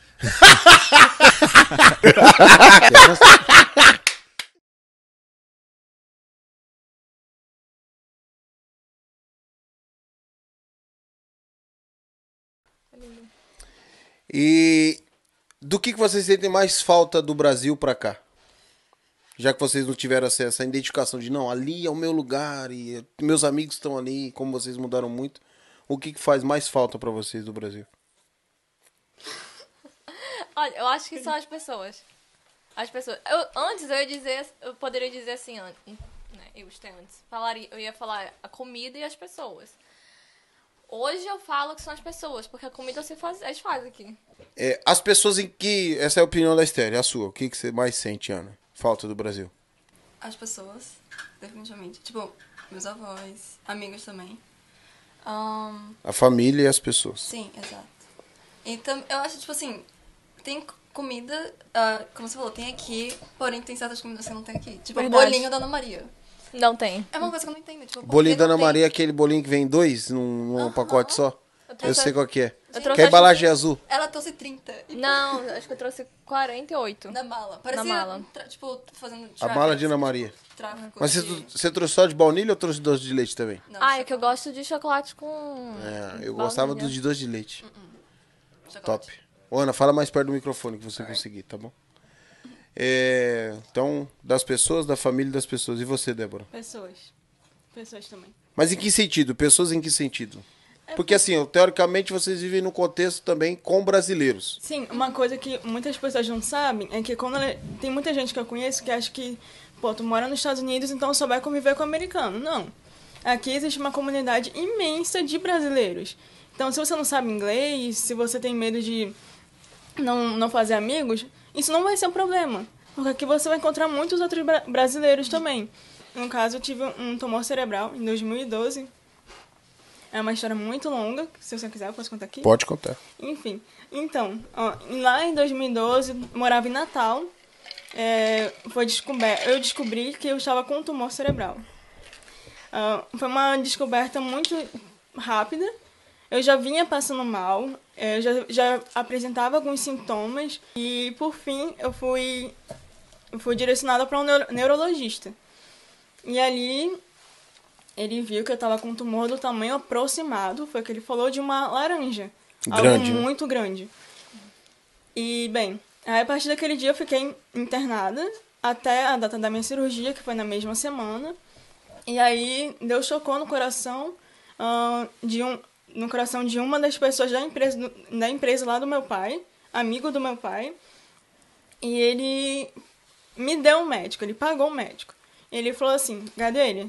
E do que vocês sentem mais falta do Brasil pra cá? Já que vocês não tiveram essa identificação de, não, ali é o meu lugar e meus amigos estão ali, como vocês mudaram muito, o que faz mais falta pra vocês do Brasil? Olha, eu acho que são as pessoas. As pessoas. Antes eu poderia dizer assim, né? Eu ia falar a comida e as pessoas. Hoje eu falo que são as pessoas, porque a comida você faz aqui. As pessoas em que. Essa é a opinião da Esther, a sua. O que você mais sente, Ana? Falta do Brasil? As pessoas, definitivamente. Tipo, meus avós, amigos também. A família e as pessoas. Sim, exato. Então, eu acho, tipo assim, tem comida, como você falou, tem aqui, porém tem certas comidas que não tem aqui. Tipo, Verdade. bolinho da Ana Maria. Não tem. É uma coisa que eu não entendo. Tipo, Bolinho da não Ana tem? Maria é aquele bolinho que vem dois num pacote só? Eu sei qual que é. Eu trouxe Que é a embalagem azul. Ela trouxe 30. Não, acho que eu trouxe 48. Na mala. Parecia, mala. Tipo, fazendo A mala de Ana Maria. tráfico Mas de- você trouxe só de baunilha ou trouxe doce de leite também? Não, É que eu gosto de chocolate com... Eu gostava baunilha. de doce de leite. chocolate. Top. Ô, Ana, fala mais perto do microfone que você conseguir, tá bom? Então, das pessoas, da família das pessoas. E você, Débora? Pessoas. Pessoas também. Mas em que sentido? Pessoas em que sentido? Porque assim, teoricamente vocês vivem num contexto também com brasileiros. Sim, uma coisa que muitas pessoas não sabem é que tem muita gente que eu conheço que acha que, pô, tu mora nos Estados Unidos, então só vai conviver com americano. Não. Aqui existe uma comunidade imensa de brasileiros. Então, se você não sabe inglês, se você tem medo de não fazer amigos, isso não vai ser um problema. Porque aqui você vai encontrar muitos outros brasileiros também. No caso, eu tive um tumor cerebral em 2012. É uma história muito longa, se você quiser eu posso contar aqui. Pode contar. Enfim, então, lá em 2012, morava em Natal, eu descobri que eu estava com um tumor cerebral. Foi uma descoberta muito rápida. Eu já vinha passando mal, já apresentava alguns sintomas e, por fim, eu fui direcionada para um neurologista. E ali ele viu que eu estava com um tumor do tamanho aproximado, foi o que ele falou, de uma laranja. Grande, algo né? muito grande. E, bem, aí a partir daquele dia eu fiquei internada até a data da minha cirurgia, que foi na mesma semana. E aí Deus tocou no coração no coração de uma das pessoas da empresa lá do meu pai, amigo do meu pai. E ele me deu um médico, ele pagou um médico. Ele falou assim, Gadelha,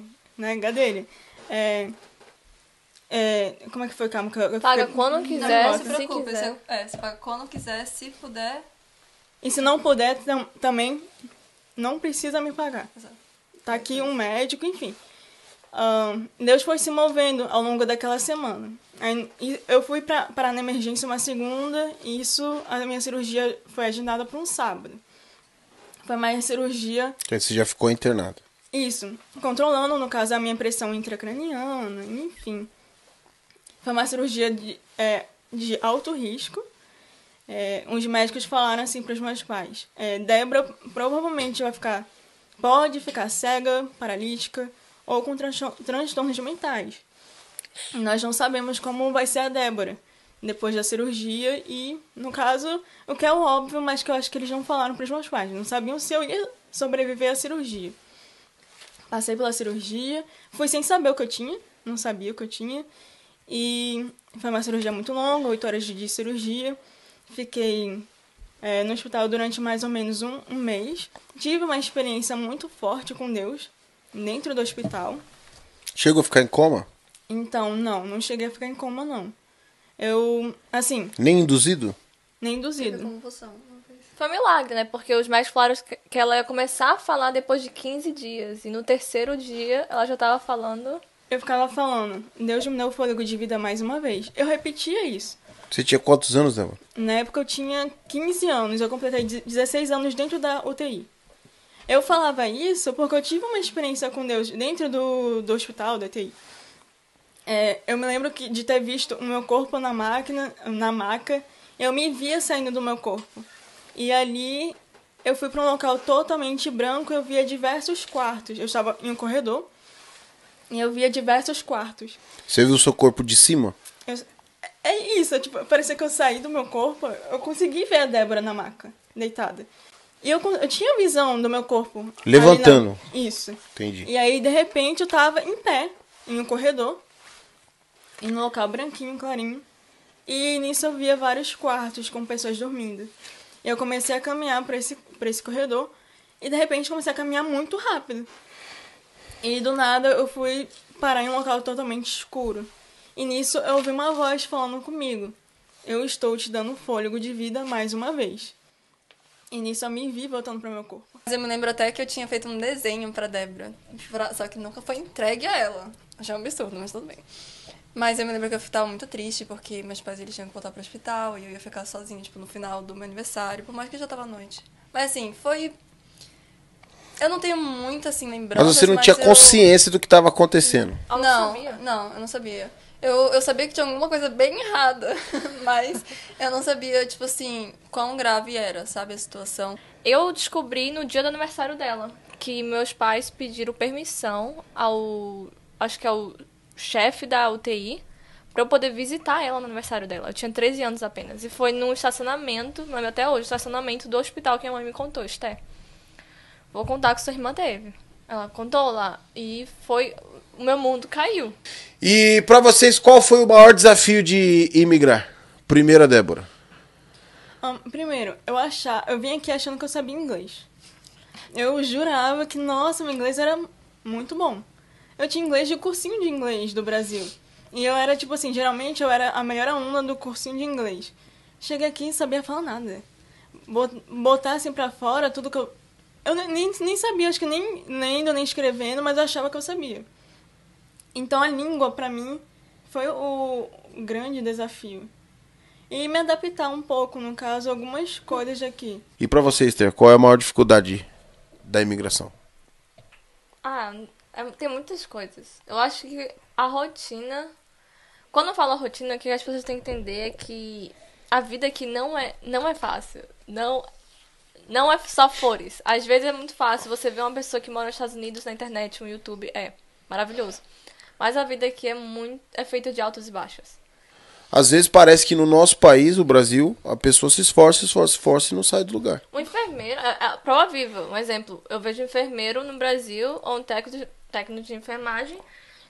como é que foi? Calma, eu Paga fiquei- quando Não, quiser, não se se preocupe. quiser. Você paga quando quiser, se puder. E se não puder, também não precisa me pagar. Exato. Tá aqui um médico, enfim. Deus foi se movendo ao longo daquela semana. Aí, eu fui parar na emergência uma segunda, e a minha cirurgia foi agendada para um sábado. Foi mais cirurgia, Você já ficou internado. isso, controlando, no caso, a minha pressão intracraniana, enfim. Foi uma cirurgia de alto risco. Os médicos falaram assim para os meus pais: Débora provavelmente pode ficar cega, paralítica ou com transtornos mentais. Nós não sabemos como vai ser a Débora depois da cirurgia e, no caso, o que é o óbvio, mas que eu acho que eles não falaram para os meus pais. Não sabiam se eu ia sobreviver à cirurgia. Passei pela cirurgia, fui sem saber o que eu tinha, não sabia o que eu tinha. E foi uma cirurgia muito longa, 8 horas de cirurgia. Fiquei no hospital durante mais ou menos um mês. Tive uma experiência muito forte com Deus dentro do hospital. Chegou a ficar em coma? Então, não cheguei a ficar em coma, não. Eu, assim, Nem induzido? nem induzido. Convulsão. Foi um milagre, né? Porque os médicos falaram que ela ia começar a falar depois de 15 dias. E no terceiro dia, ela já tava falando... Eu ficava falando, Deus me deu o fôlego de vida mais uma vez. Eu repetia isso. Você tinha quantos anos, Débora? Na época eu tinha 15 anos, eu completei 16 anos dentro da UTI. Eu falava isso porque eu tive uma experiência com Deus dentro do hospital, da UTI. Eu me lembro de ter visto o meu corpo na maca, eu me via saindo do meu corpo. E ali eu fui para um local totalmente branco, eu via diversos quartos. Eu estava em um corredor e eu via diversos quartos. Você viu o seu corpo de cima? É isso, tipo, parecia que eu saí do meu corpo, eu consegui ver a Débora na maca, deitada. E eu tinha visão do meu corpo. Levantando. Isso. Entendi. E aí, de repente, eu tava em pé, em um corredor, em um local branquinho, clarinho. E nisso eu via vários quartos com pessoas dormindo. E eu comecei a caminhar pra esse corredor, e de repente comecei a caminhar muito rápido. E do nada eu fui parar em um local totalmente escuro. E nisso eu ouvi uma voz falando comigo. Eu estou te dando fôlego de vida mais uma vez. E nisso eu me vi voltando pro meu corpo. Mas eu me lembro até que eu tinha feito um desenho pra Débora. Só que nunca foi entregue a ela. Achei um absurdo, mas tudo bem. Mas eu me lembro que eu tava muito triste, porque meus pais eles tinham que voltar pro hospital e eu ia ficar sozinha, tipo, no final do meu aniversário, por mais que já tava à noite. Mas assim, foi... Eu não tenho muito, assim, lembranças, Mas você não tinha consciência do que estava acontecendo. Não, eu não sabia. Eu sabia que tinha alguma coisa bem errada, mas eu não sabia, tipo assim, quão grave era, sabe, a situação. Eu descobri no dia do aniversário dela, que meus pais pediram permissão acho que é o chefe da UTI, pra eu poder visitar ela no aniversário dela. Eu tinha 13 anos apenas. E foi num estacionamento, não lembro até hoje, estacionamento do hospital que a mãe me contou, Esté. Vou contar que sua irmã teve. Ela contou lá e foi... O meu mundo caiu. E pra vocês, qual foi o maior desafio de imigrar? Primeira, Débora. Primeiro, eu vim aqui achando que eu sabia inglês. Eu jurava que, nossa, meu inglês era muito bom. Eu tinha inglês de cursinho de inglês do Brasil. E eu era, tipo assim, geralmente eu era a melhor aluna do cursinho de inglês. Cheguei aqui e não sabia falar nada. Botar assim pra fora tudo que eu... Eu nem sabia, acho que nem lendo, nem escrevendo, mas eu achava que eu sabia. Então a língua, pra mim, foi o grande desafio. E me adaptar um pouco, no caso, algumas coisas daqui. E pra você, Esther, qual é a maior dificuldade da imigração? Tem muitas coisas. Eu acho que a rotina... Quando eu falo rotina, o que as pessoas têm que entender é que a vida aqui não é fácil. Não é só flores. Às vezes é muito fácil. Você vê uma pessoa que mora nos Estados Unidos na internet, no YouTube, é maravilhoso. Mas a vida aqui é feita de altos e baixos. Às vezes parece que no nosso país, o Brasil, a pessoa se esforça e não sai do lugar. Um enfermeiro, prova viva, um exemplo. Eu vejo um enfermeiro no Brasil, ou um técnico de enfermagem,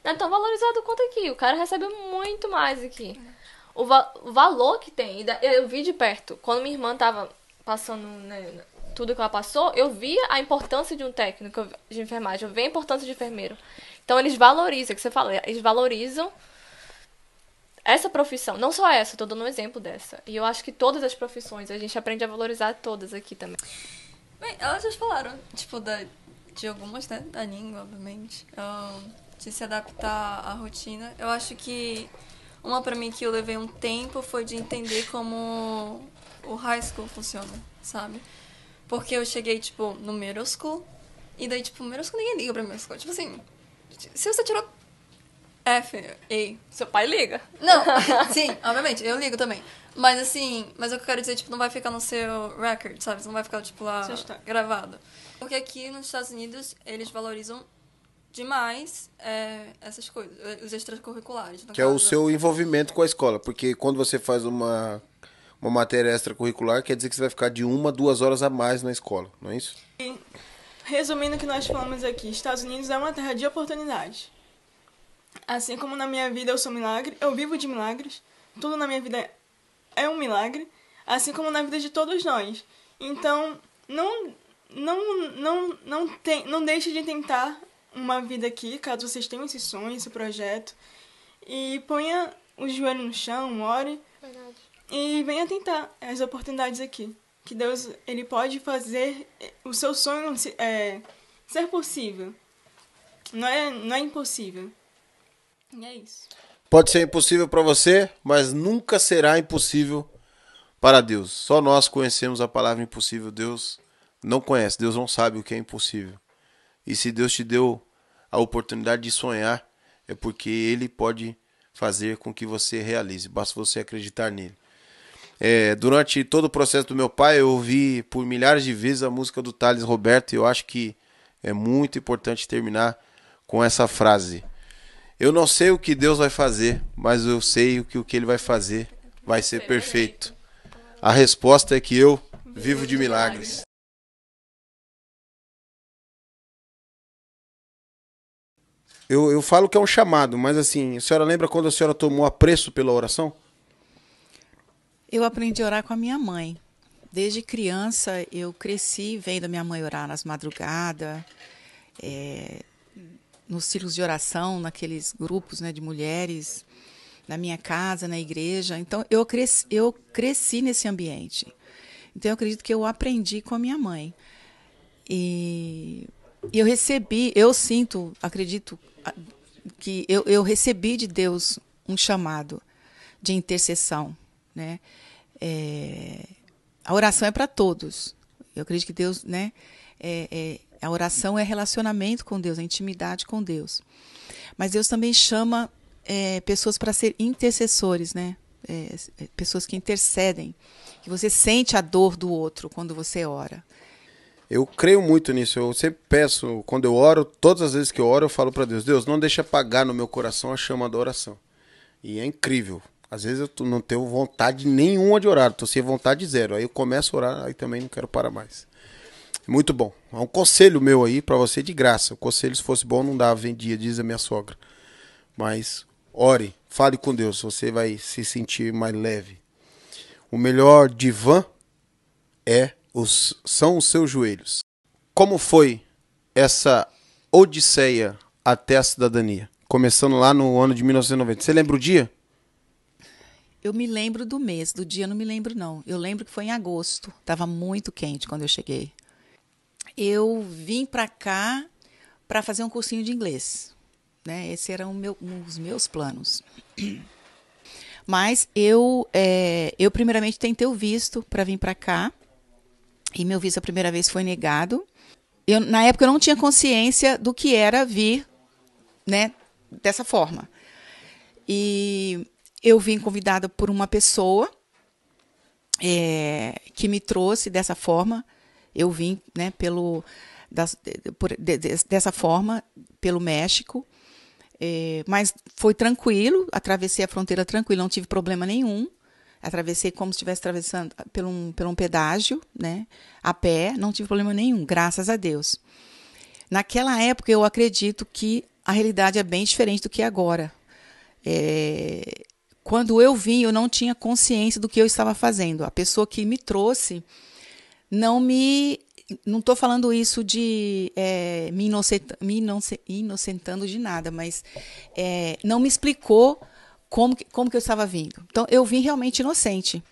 não é tão valorizado quanto aqui. O cara recebe muito mais aqui. O valor que tem, eu vi de perto. Quando minha irmã tava passando, né, tudo que ela passou, eu via a importância de um técnico de enfermagem, eu vi a importância de enfermeiro. Então eles valorizam, que você fala, eles valorizam essa profissão. Não só essa, tô dando um exemplo dessa. E eu acho que todas as profissões, a gente aprende a valorizar todas aqui também. Bem, elas já falaram, tipo, de algumas, né, da língua, obviamente, de se adaptar à rotina. Eu acho que uma pra mim que eu levei um tempo foi de entender como o high school funciona, sabe? Porque eu cheguei, tipo, no middle school, e daí, tipo, middle school ninguém liga pra middle school. Tipo assim, se você tirou F, E, seu pai liga. Não, sim, obviamente, eu ligo também. Mas assim, mas o que eu quero dizer, tipo, não vai ficar no seu record, sabe? Você não vai ficar, tipo, lá gravado. Porque aqui nos Estados Unidos, eles valorizam demais essas coisas, os extracurriculares. Que é o seu envolvimento com a escola. Porque quando você faz uma matéria extracurricular, quer dizer que você vai ficar de 1-2 horas a mais na escola, não é isso? E, resumindo o que nós falamos aqui, Estados Unidos é uma terra de oportunidades. Assim como na minha vida eu sou milagre, eu vivo de milagres, tudo na minha vida é um milagre, assim como na vida de todos nós. Então, não deixe de tentar uma vida aqui, caso vocês tenham esse sonho, esse projeto, e ponha o joelho no chão, ore. Verdade. E venha tentar as oportunidades aqui. Que Deus, Ele pode fazer o seu sonho ser possível. Não é impossível. E é isso. Pode ser impossível para você, mas nunca será impossível para Deus. Só nós conhecemos a palavra impossível. Deus não conhece, Deus não sabe o que é impossível. E se Deus te deu a oportunidade de sonhar, é porque Ele pode fazer com que você realize. Basta você acreditar nele. Durante todo o processo do meu pai, eu ouvi por milhares de vezes a música do Thales Roberto, e eu acho que é muito importante terminar com essa frase. Eu não sei o que Deus vai fazer, mas eu sei que o que Ele vai fazer vai ser perfeito. A resposta é que eu vivo de milagres. Eu falo que é um chamado, mas assim, a senhora lembra quando a senhora tomou apreço pela oração? Eu aprendi a orar com a minha mãe. Desde criança, eu cresci vendo a minha mãe orar nas madrugadas, nos círculos de oração, naqueles grupos, né, de mulheres, na minha casa, na igreja. Então, eu cresci nesse ambiente. Então, eu acredito que eu aprendi com a minha mãe. E acredito que eu recebi de Deus um chamado de intercessão, né? A oração é para todos. Eu acredito que Deus, né? A oração é relacionamento com Deus, é intimidade com Deus. Mas Deus também chama pessoas para ser intercessores, né? Pessoas que intercedem, que você sente a dor do outro quando você ora. Eu creio muito nisso. Eu sempre peço, quando eu oro, todas as vezes que eu oro, eu falo para Deus: Deus, não deixa apagar no meu coração a chama da oração. E é incrível. Às vezes eu não tenho vontade nenhuma de orar, estou sem vontade zero. Aí eu começo a orar, aí também não quero parar mais. Muito bom. Há um conselho meu aí para você de graça. O conselho, se fosse bom, não dava, vendia, diz a minha sogra. Mas ore, fale com Deus, você vai se sentir mais leve. O melhor divã são os seus joelhos. Como foi essa odisseia até a cidadania? Começando lá no ano de 1990. Você lembra o dia? Eu me lembro do mês, do dia eu não me lembro não. Eu lembro que foi em agosto, estava muito quente quando eu cheguei. Eu vim para cá para fazer um cursinho de inglês, né? Esse era um dos meus planos. Mas eu primeiramente tentei o visto para vir para cá, e meu visto a primeira vez foi negado. Na época eu não tinha consciência do que era vir, né, dessa forma. E eu vim convidada por uma pessoa que me trouxe dessa forma. Eu vim, né, dessa forma pelo México, mas foi tranquilo, atravessei a fronteira tranquilo, não tive problema nenhum. Atravessei como se estivesse atravessando por um pedágio, né, a pé, não tive problema nenhum, graças a Deus. Naquela época, eu acredito que a realidade é bem diferente do que agora. Quando eu vim, eu não tinha consciência do que eu estava fazendo. A pessoa que me trouxe não estou falando isso de me inocentando de nada, mas não me explicou como que eu estava vindo. Então, eu vim realmente inocente.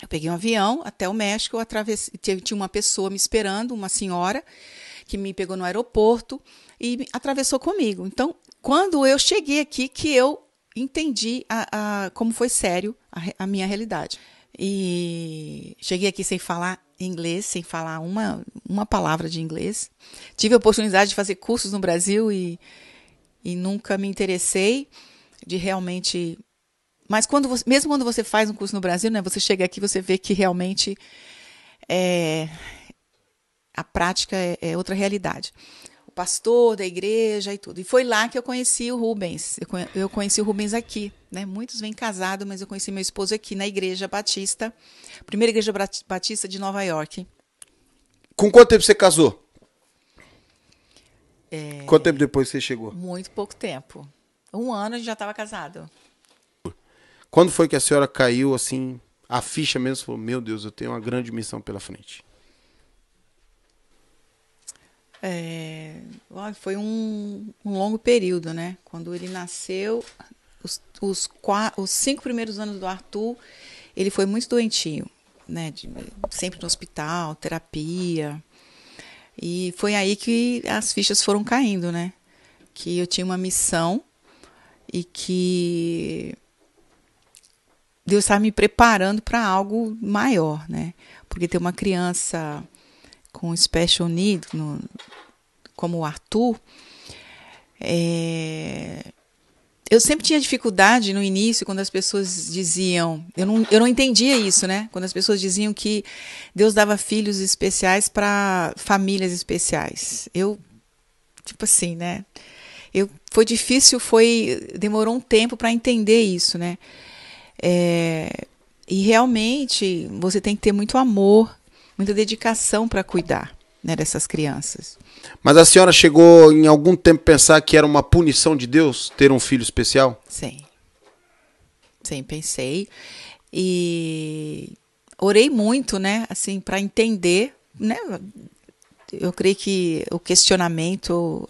Eu peguei um avião até o México, tinha uma pessoa me esperando, uma senhora, que me pegou no aeroporto e atravessou comigo. Então, quando eu cheguei aqui, que eu entendi como foi sério a minha realidade. E cheguei aqui sem falar inglês, sem falar uma palavra de inglês. Tive a oportunidade de fazer cursos no Brasil e nunca me interessei de realmente... Mas mesmo quando você faz um curso no Brasil, né, você chega aqui, você vê que realmente a prática é outra realidade. O pastor da igreja e tudo. E foi lá que eu conheci o Rubens. Eu conheci o Rubens aqui, né? Muitos vêm casados, mas eu conheci meu esposo aqui na Igreja Batista, primeira Igreja Batista de Nova York. Com quanto tempo você casou? Quanto tempo depois você chegou? Muito pouco tempo. 1 ano a gente já estava casado. Quando foi que a senhora caiu, assim, a ficha mesmo, falou, meu Deus, eu tenho uma grande missão pela frente? Foi um longo período, né? Quando ele nasceu, os 5 primeiros anos do Arthur, ele foi muito doentinho, né? Sempre no hospital, terapia. E foi aí que as fichas foram caindo, né? Que eu tinha uma missão e que Deus estava me preparando para algo maior, né? Porque ter uma criança com special need, como o Arthur, é Eu sempre tinha dificuldade no início, quando as pessoas diziam... Eu não entendia isso, né? Quando as pessoas diziam que Deus dava filhos especiais para famílias especiais. Tipo assim, né? Foi difícil, demorou um tempo para entender isso, né? E realmente você tem que ter muito amor, muita dedicação para cuidar, né, dessas crianças. Mas a senhora chegou em algum tempo a pensar que era uma punição de Deus ter um filho especial? Sim. Sim, pensei. E orei muito, né, assim, para entender, né? Eu creio que o questionamento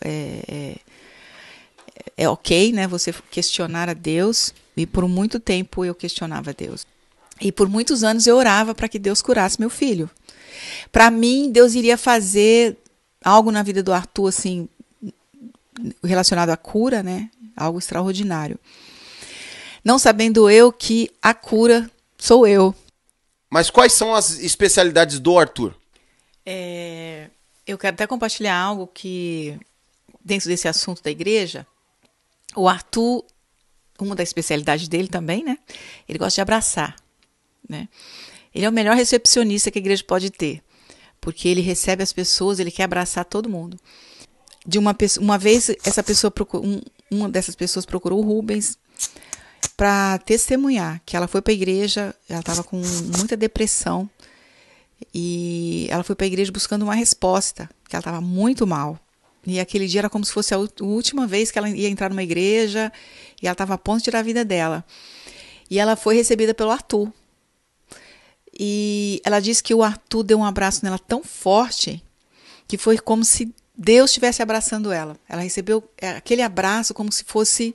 é ok, né? Você questionar a Deus. E por muito tempo eu questionava a Deus. E por muitos anos eu orava para que Deus curasse meu filho. Para mim, Deus iria fazer algo na vida do Arthur, assim, relacionado à cura, né? Algo extraordinário. Não sabendo eu que a cura sou eu. Mas quais são as especialidades do Arthur? Eu quero até compartilhar algo que, dentro desse assunto da igreja, o Arthur, uma das especialidades dele também, né? Ele gosta de abraçar, né? Ele é o melhor recepcionista que a igreja pode ter, porque ele recebe as pessoas, ele quer abraçar todo mundo. Uma vez, uma dessas pessoas procurou o Rubens para testemunhar que ela foi para a igreja, ela estava com muita depressão, e ela foi para a igreja buscando uma resposta, que ela estava muito mal. E aquele dia era como se fosse a última vez que ela ia entrar numa igreja, e ela estava a ponto de tirar a vida dela. E ela foi recebida pelo Arthur. E ela disse que o Arthur deu um abraço nela tão forte, que foi como se Deus estivesse abraçando ela. Ela recebeu aquele abraço como se fosse,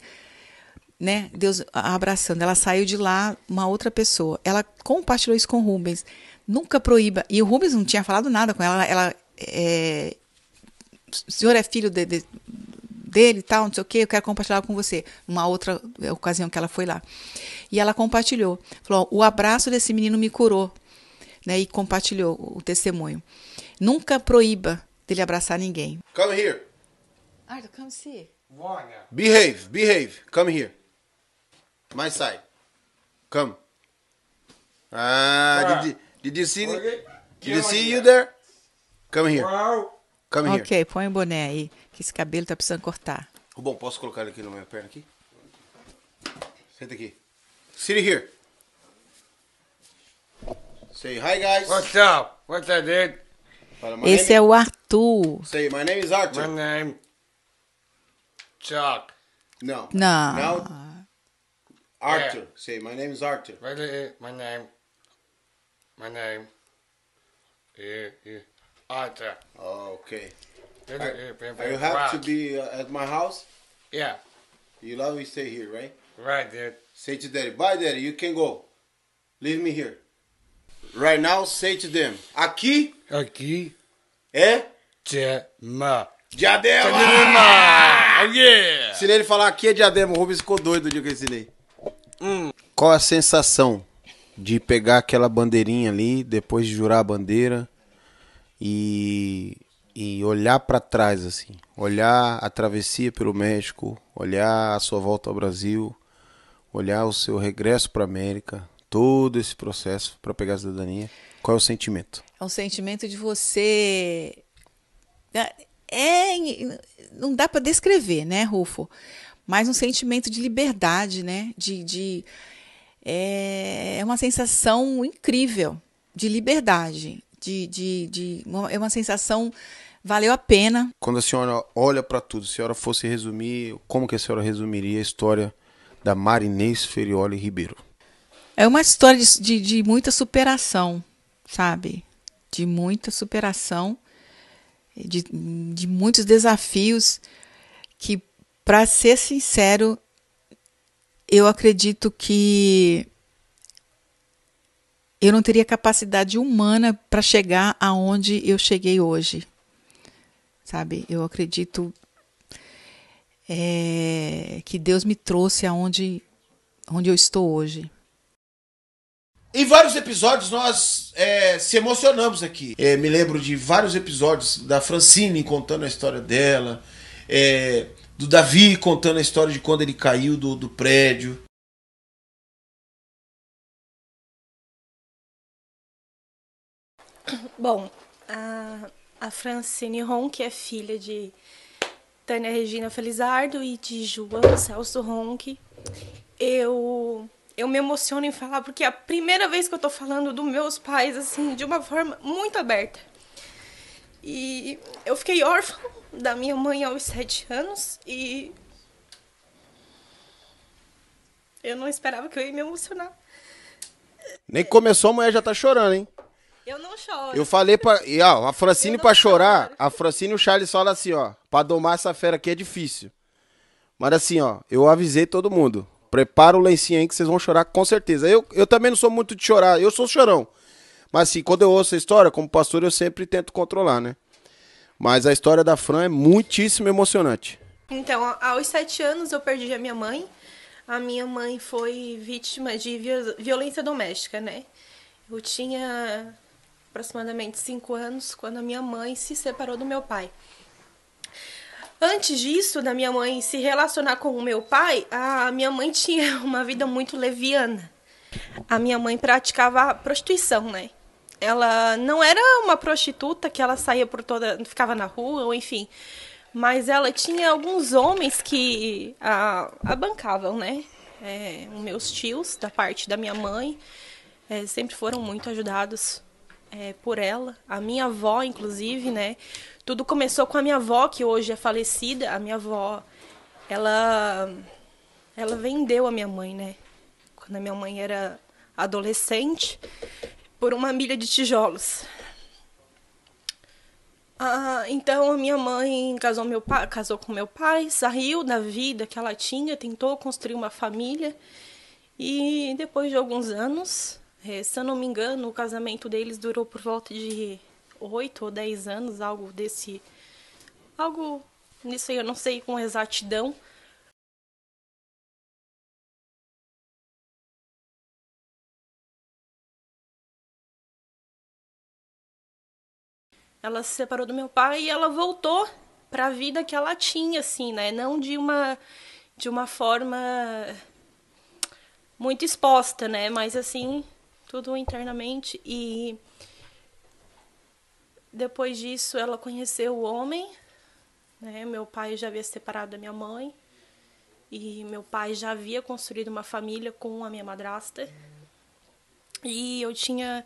né, Deus abraçando. Ela saiu de lá uma outra pessoa. Ela compartilhou isso com o Rubens. Nunca proíba. E o Rubens não tinha falado nada com ela. O senhor é filho dele e tal, não sei o quê, eu quero compartilhar com você. Uma outra ocasião que ela foi lá. E ela compartilhou. Falou, o abraço desse menino me curou. Né, e compartilhou o testemunho. Nunca proíba dele abraçar ninguém. Come here. Arthur, come see. Behave. Come here. My side. Come. Did you see? Did you see you there? Come here. Come here. Ok, põe o boné aí, que esse cabelo tá precisando cortar. Bom, posso colocar ele aqui na minha perna aqui? Senta aqui. Sit here. Say hi, guys. What's up? What's up, dude? Esse é o Arthur. Say, my name is Arthur. My name Chuck. No. Não. Now, Arthur. Yeah. Say, my name is Arthur. My name is Arthur. Oh, okay. Are you happy to be at my house? Yeah. You love me stay here, right? Right, dude. Say to daddy, bye daddy, you can go. Leave me here. Right now, say to them, aqui é Diadema. Diadema! Oh, yeah! Ensinei ele a falar aqui é Diadema. O Rubens ficou doido o dia que eu ensinei. Qual a sensação de pegar aquela bandeirinha ali, depois de jurar a bandeira e olhar para trás, assim? Olhar a travessia pelo México, olhar a sua volta ao Brasil, olhar o seu regresso para a América, todo esse processo para pegar a cidadania. Qual é o sentimento? É um sentimento de você... Não dá para descrever, né, Rufo? Mas um sentimento de liberdade, né? É uma sensação incrível de liberdade. É uma sensação... Valeu a pena. Quando a senhora olha para tudo, se a senhora fosse resumir, como que a senhora resumiria a história da Marinês Ferioli Ribeiro? É uma história de muita superação, sabe? De muita superação, de muitos desafios que, para ser sincero, eu acredito que eu não teria capacidade humana para chegar aonde eu cheguei hoje. Sabe? Eu acredito que Deus me trouxe aonde eu estou hoje. Em vários episódios nós se emocionamos aqui. Me lembro de vários episódios da Francine contando a história dela. do Davi contando a história de quando ele caiu do prédio. Bom, a Francine Ronck é filha de Tânia Regina Felizardo e de João Celso Ronck. Eu me emociono em falar porque é a primeira vez que eu tô falando dos meus pais, assim, de uma forma muito aberta. E eu fiquei órfã da minha mãe aos 7 anos e eu não esperava que eu ia me emocionar. Nem começou, a mulher já tá chorando, hein? Eu não choro. Eu falei pra... E, ó, a Francine pra chorar, a Francine e o Charles falam assim, ó, pra domar essa fera aqui é difícil. Mas assim, ó, eu avisei todo mundo. Prepara o lencinho aí que vocês vão chorar com certeza. Eu também não sou muito de chorar, eu sou chorão. Mas assim, quando eu ouço a história, como pastor, eu sempre tento controlar, né? Mas a história da Fran é muitíssimo emocionante. Então, aos 7 anos eu perdi a minha mãe. A minha mãe foi vítima de violência doméstica, né? Eu tinha aproximadamente 5 anos quando a minha mãe se separou do meu pai. Antes disso, da minha mãe se relacionar com o meu pai, a minha mãe tinha uma vida muito leviana. A minha mãe praticava prostituição, né? Ela não era uma prostituta que ela saía por toda... ficava na rua, ou enfim. Mas ela tinha alguns homens que a bancavam, né? Os meus tios, da parte da minha mãe, sempre foram muito ajudados por ela. A minha avó, inclusive, né? Tudo começou com a minha avó, que hoje é falecida. A minha avó, ela vendeu a minha mãe, né? Quando a minha mãe era adolescente, por uma milha de tijolos. Então a minha mãe casou com meu pai, saiu da vida que ela tinha, tentou construir uma família. E depois de alguns anos, se eu não me engano, o casamento deles durou por volta de 8 ou 10 anos, algo nisso aí eu não sei com exatidão. Ela se separou do meu pai e ela voltou para a vida que ela tinha, assim, né? Não de uma forma muito exposta, né? Mas assim, tudo internamente. E depois disso, ela conheceu o homem, né? Meu pai já havia se separado da minha mãe e meu pai já havia construído uma família com a minha madrasta. E eu tinha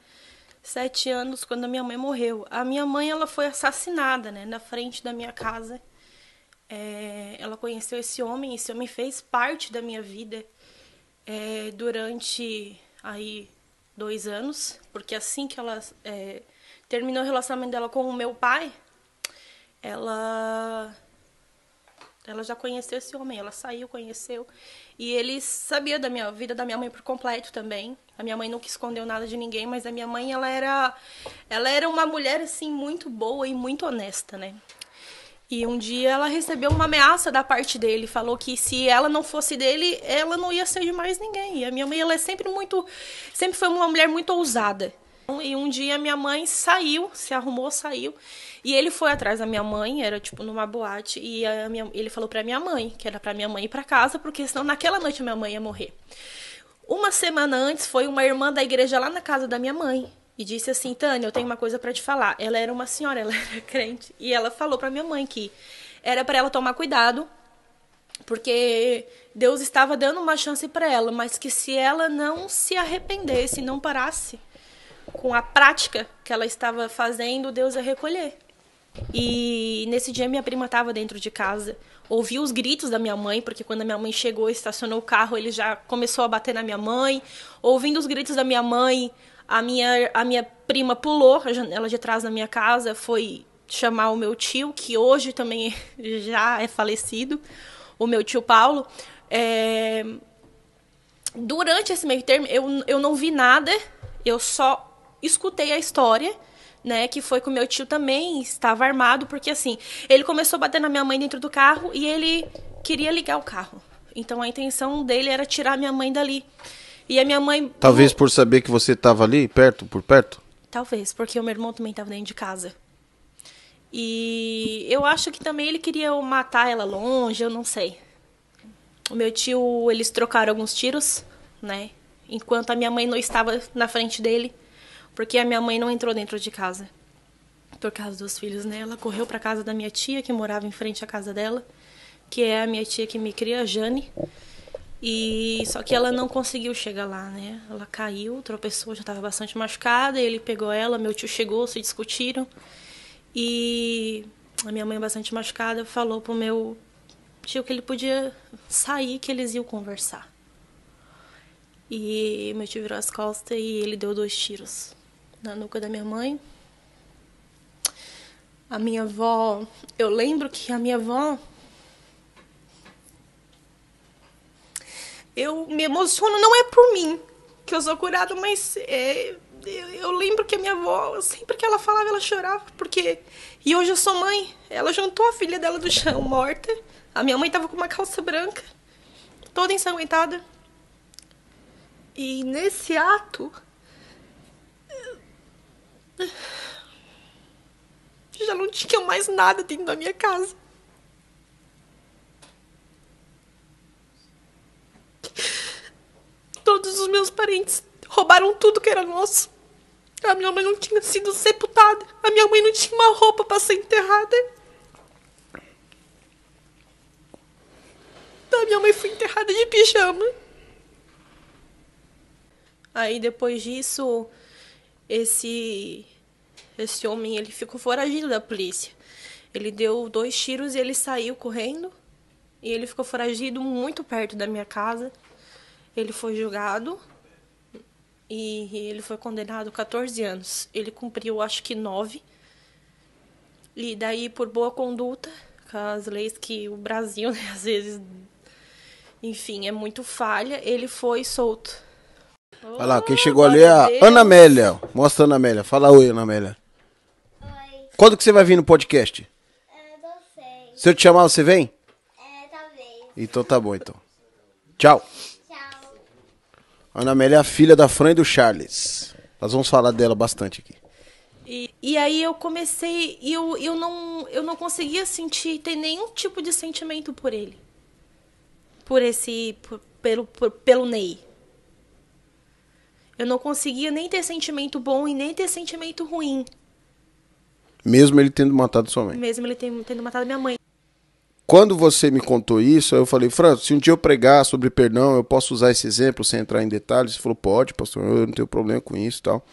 7 anos quando a minha mãe morreu. A minha mãe, ela foi assassinada, né, na frente da minha casa. Ela conheceu esse homem fez parte da minha vida durante aí 2 anos, porque assim que ela terminou o relacionamento dela com o meu pai, ela já conheceu esse homem, ela saiu, conheceu, e ele sabia da vida da minha mãe por completo também. A minha mãe nunca escondeu nada de ninguém, mas a minha mãe, ela era uma mulher, assim, muito boa e muito honesta, né? E um dia ela recebeu uma ameaça da parte dele, falou que se ela não fosse dele, ela não ia ser de mais ninguém. E a minha mãe, ela sempre foi uma mulher muito ousada. E um dia minha mãe saiu, se arrumou, saiu, e ele foi atrás da minha mãe, era tipo numa boate, e ele falou pra minha mãe, que era pra minha mãe ir pra casa, porque senão naquela noite a minha mãe ia morrer. Uma semana antes, foi uma irmã da igreja lá na casa da minha mãe, e disse assim: Tânia, eu tenho uma coisa pra te falar. Ela era uma senhora, ela era crente, e ela falou pra minha mãe que era pra ela tomar cuidado, porque Deus estava dando uma chance pra ela, mas que se ela não se arrependesse, não parasse com a prática que ela estava fazendo, Deus ia recolher. E nesse dia minha prima estava dentro de casa, ouviu os gritos da minha mãe, porque quando a minha mãe chegou, estacionou o carro, ele já começou a bater na minha mãe. Ouvindo os gritos da minha mãe, a minha prima pulou a janela de trás da minha casa, foi chamar o meu tio, que hoje também já é falecido, o meu tio Paulo. Durante esse meio termo, eu não vi nada, eu só escutei a história, né, que foi que o meu tio também estava armado, porque assim, ele começou a bater na minha mãe dentro do carro e ele queria ligar o carro. Então a intenção dele era tirar a minha mãe dali. E a minha mãe... Talvez por saber que você estava ali, por perto? Talvez, porque o meu irmão também estava dentro de casa. E eu acho que também ele queria matar ela longe, eu não sei. O meu tio, eles trocaram alguns tiros, né? Enquanto a minha mãe não estava na frente dele, porque a minha mãe não entrou dentro de casa. Por causa dos filhos, né? Ela correu para casa da minha tia, que morava em frente à casa dela, que é a minha tia que me cria, a Jane. E só que ela não conseguiu chegar lá, né? Ela caiu, tropeçou, já estava bastante machucada, ele pegou ela, meu tio chegou, se discutiram. E a minha mãe, bastante machucada, falou pro meu tio que ele podia sair, que eles iam conversar. E meu tio virou as costas e ele deu 2 tiros na nuca da minha mãe. A minha avó, eu lembro que a minha avó, eu me emociono, não é por mim que eu sou curada, mas eu lembro que a minha avó, sempre que ela falava, ela chorava, porque... E hoje eu sou mãe, ela juntou a filha dela do chão, morta. A minha mãe tava com uma calça branca, toda ensanguentada. E nesse ato... já não tinha mais nada dentro da minha casa. Todos os meus parentes roubaram tudo que era nosso. A minha mãe não tinha sido sepultada. A minha mãe não tinha uma roupa para ser enterrada. A minha mãe foi enterrada de pijama. Aí depois disso, esse homem, ele ficou foragido da polícia. Ele deu 2 tiros e ele saiu correndo. E ele ficou foragido muito perto da minha casa. Ele foi julgado e ele foi condenado a 14 anos. Ele cumpriu, acho que 9. E daí, por boa conduta, com as leis que o Brasil, né, às vezes, enfim, é muito falha, ele foi solto. Olha lá, quem chegou ali é a Ana Amélia. Mostra a Ana Amélia. Fala oi, Ana Amélia. Oi. Quando que você vai vir no podcast? Não sei. Se eu te chamar, você vem? Talvez. Então tá bom, então. Tchau. Tchau. Ana Amélia é a filha da Fran e do Charles. Nós vamos falar dela bastante aqui. E aí eu comecei, eu não conseguia ter nenhum tipo de sentimento por ele. Pelo Ney. Eu não conseguia nem ter sentimento bom e nem ter sentimento ruim. Mesmo ele tendo matado sua mãe. Mesmo ele tendo matado minha mãe. Quando você me contou isso, eu falei, Fran, se um dia eu pregar sobre perdão, eu posso usar esse exemplo sem entrar em detalhes? Você falou, pode, pastor, eu não tenho problema com isso e tal.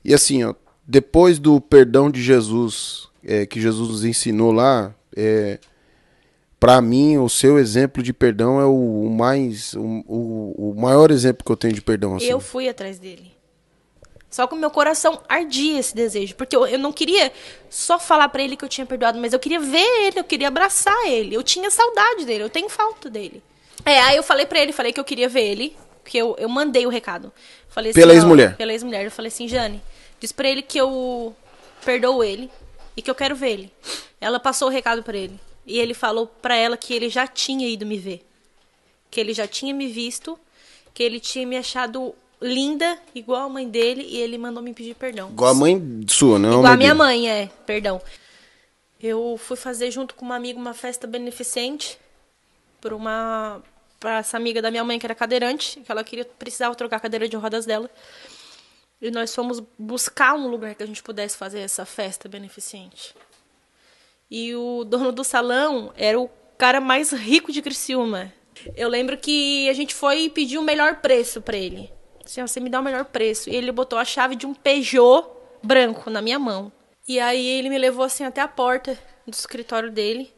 E assim, ó, depois do perdão de Jesus, que Jesus nos ensinou lá, para mim, o seu exemplo de perdão é o maior exemplo que eu tenho de perdão. Assim. Eu fui atrás dele. Só que o meu coração ardia esse desejo. Porque eu não queria só falar pra ele que eu tinha perdoado, mas eu queria ver ele, eu queria abraçar ele. Eu tinha saudade dele, eu tenho falta dele. Aí eu falei pra ele, falei que eu queria ver ele. Porque eu mandei o recado. Falei assim, pela ex-mulher? Pela ex-mulher. Eu falei assim, Jane, diz pra ele que eu perdoo ele e que eu quero ver ele. Ela passou o recado pra ele. E ele falou pra ela que ele já tinha ido me ver. Que ele já tinha me visto. Que ele tinha me achado linda, igual a mãe dele. E ele mandou me pedir perdão. Igual a mãe sua, não? Igual a minha mãe, perdão. Eu fui fazer junto com uma amiga uma festa beneficente. Pra essa amiga da minha mãe, que era cadeirante. Que ela precisava trocar a cadeira de rodas dela. E nós fomos buscar um lugar que a gente pudesse fazer essa festa beneficente. E o dono do salão era o cara mais rico de Criciúma. Eu lembro que a gente foi e pediu o melhor preço pra ele. Assim, você me dá o melhor preço. E ele botou a chave de um Peugeot branco na minha mão. E aí ele me levou assim até a porta do escritório dele.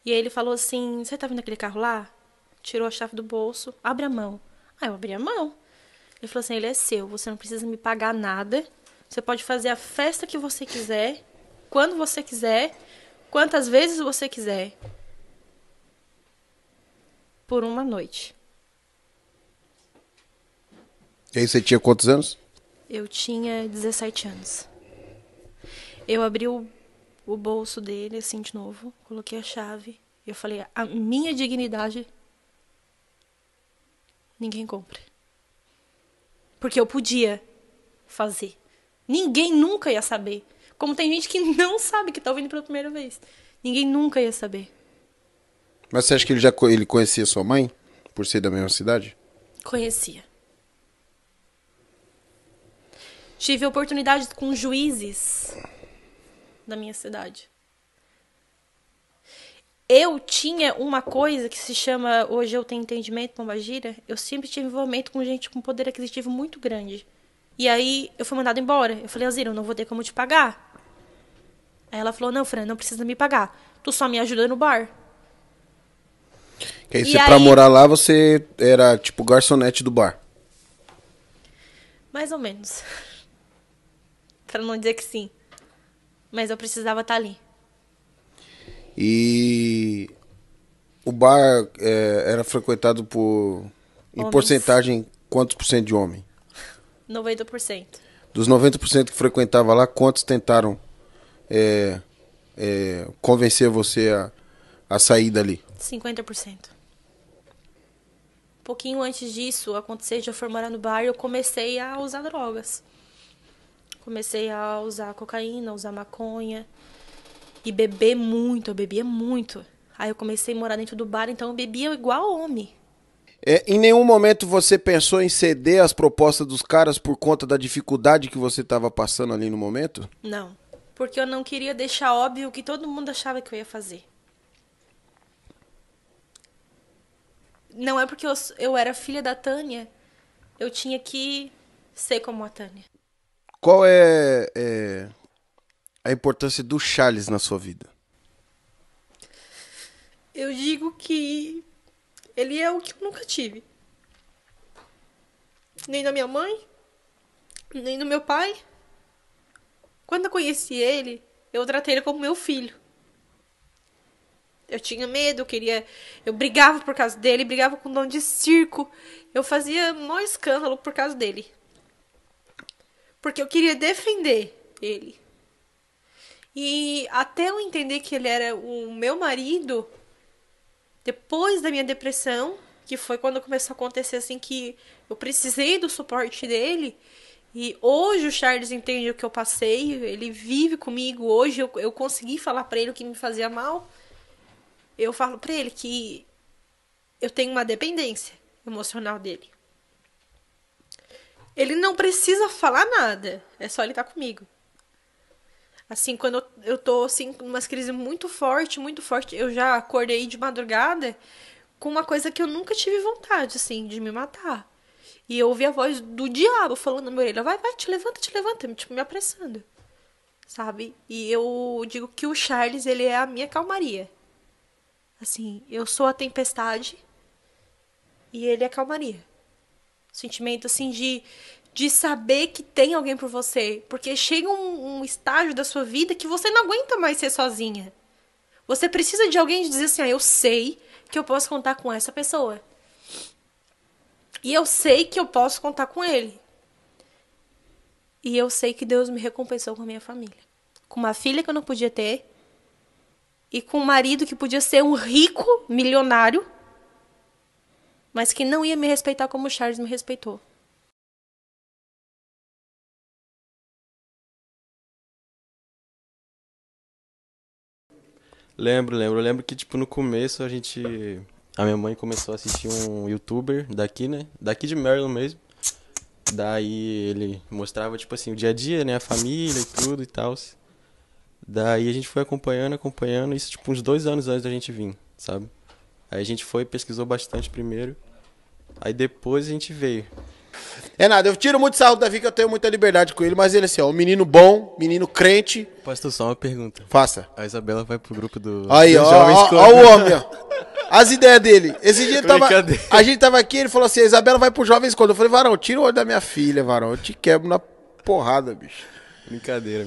E aí ele falou assim, você tá vendo aquele carro lá? Tirou a chave do bolso. Abre a mão. Eu abri a mão. Ele falou assim, ele é seu. Você não precisa me pagar nada. Você pode fazer a festa que você quiser. Quando você quiser, quantas vezes você quiser, por uma noite. E aí você tinha quantos anos? Eu tinha 17 anos. Eu abri o bolso dele, assim, de novo, coloquei a chave, e eu falei, a minha dignidade ninguém compra. Porque eu podia fazer. Ninguém nunca ia saber. Como tem gente que não sabe que tá ouvindo pela primeira vez. Ninguém nunca ia saber. Mas você acha que ele conhecia sua mãe? Por ser da mesma cidade? Conhecia. Tive oportunidades com juízes da minha cidade. Eu tinha uma coisa que se chama, hoje eu tenho entendimento, Pombagira, eu sempre tive envolvimento com gente com poder aquisitivo muito grande. E aí eu fui mandada embora. Eu falei, Alzira, eu não vou ter como te pagar. Aí ela falou, não, Fran, não precisa me pagar. Tu só me ajuda no bar. Que aí, pra morar lá, você era tipo garçonete do bar. Mais ou menos. Pra não dizer que sim. Mas eu precisava estar ali. E o bar era frequentado por, em Homens. porcentagem, quantos por cento de homem? 90%. Dos 90% que frequentava lá, quantos tentaram convencer você a sair dali? 50%. Um pouquinho antes disso acontecer, de eu for morar no bar, eu comecei a usar drogas. Comecei a usar cocaína, usar maconha. E beber muito, eu bebia muito. Aí eu comecei a morar dentro do bar, então eu bebia igual homem. Em nenhum momento você pensou em ceder às propostas dos caras por conta da dificuldade que você estava passando ali no momento? Não, porque eu não queria deixar óbvio o que todo mundo achava que eu ia fazer. Não é porque eu era filha da Tânia, eu tinha que ser como a Tânia. Qual é a importância do Charles na sua vida? Eu digo que ele é o que eu nunca tive. Nem da minha mãe, nem do meu pai. Quando eu conheci ele, eu tratei ele como meu filho. Eu tinha medo, eu brigava por causa dele, brigava com o dono de circo. Eu fazia maior escândalo por causa dele. Porque eu queria defender ele. E até eu entender que ele era o meu marido, depois da minha depressão, que foi quando começou a acontecer assim, que eu precisei do suporte dele. E hoje o Charles entende o que eu passei, ele vive comigo. Hoje eu consegui falar pra ele o que me fazia mal. Eu falo pra ele que eu tenho uma dependência emocional dele. Ele não precisa falar nada, é só ele estar comigo. Assim, quando eu tô assim, numa crise muito forte, eu já acordei de madrugada com uma coisa que eu nunca tive vontade, assim, de me matar. E eu ouvi a voz do diabo falando na minha orelha, vai, te levanta, tipo, me apressando, sabe? E eu digo que o Charles, ele é a minha calmaria. Assim, eu sou a tempestade e ele é a calmaria. Sentimento, assim, de saber que tem alguém por você. Porque chega um estágio da sua vida que você não aguenta mais ser sozinha. Você precisa de alguém de dizer assim, eu sei que eu posso contar com essa pessoa. E eu sei que eu posso contar com ele. E eu sei que Deus me recompensou com a minha família. Com uma filha que eu não podia ter. E com um marido que podia ser um rico milionário, mas que não ia me respeitar como o Charles me respeitou. Lembro que, tipo, no começo a minha mãe começou a assistir um youtuber daqui, né? Daqui de Maryland mesmo. Daí ele mostrava, tipo assim, o dia a dia, né? A família e tudo e tal. Daí a gente foi acompanhando, isso tipo uns 2 anos antes da gente vir, sabe? Aí a gente foi, pesquisou bastante primeiro, aí depois a gente veio. É nada, eu tiro muito sarro do Davi, que eu tenho muita liberdade com ele, mas ele assim, ó, um menino bom, menino crente. Pastor, só uma pergunta. Faça. A Isabela vai pro grupo do... Aí, dos ó, jovens ó o homem, ó. As ideias dele. Esse dia a gente tava aqui, ele falou assim, a Isabela vai pro Jovens Quando. Eu falei, Varão, tira o olho da minha filha, Varão, eu te quebro na porrada, bicho. Brincadeira.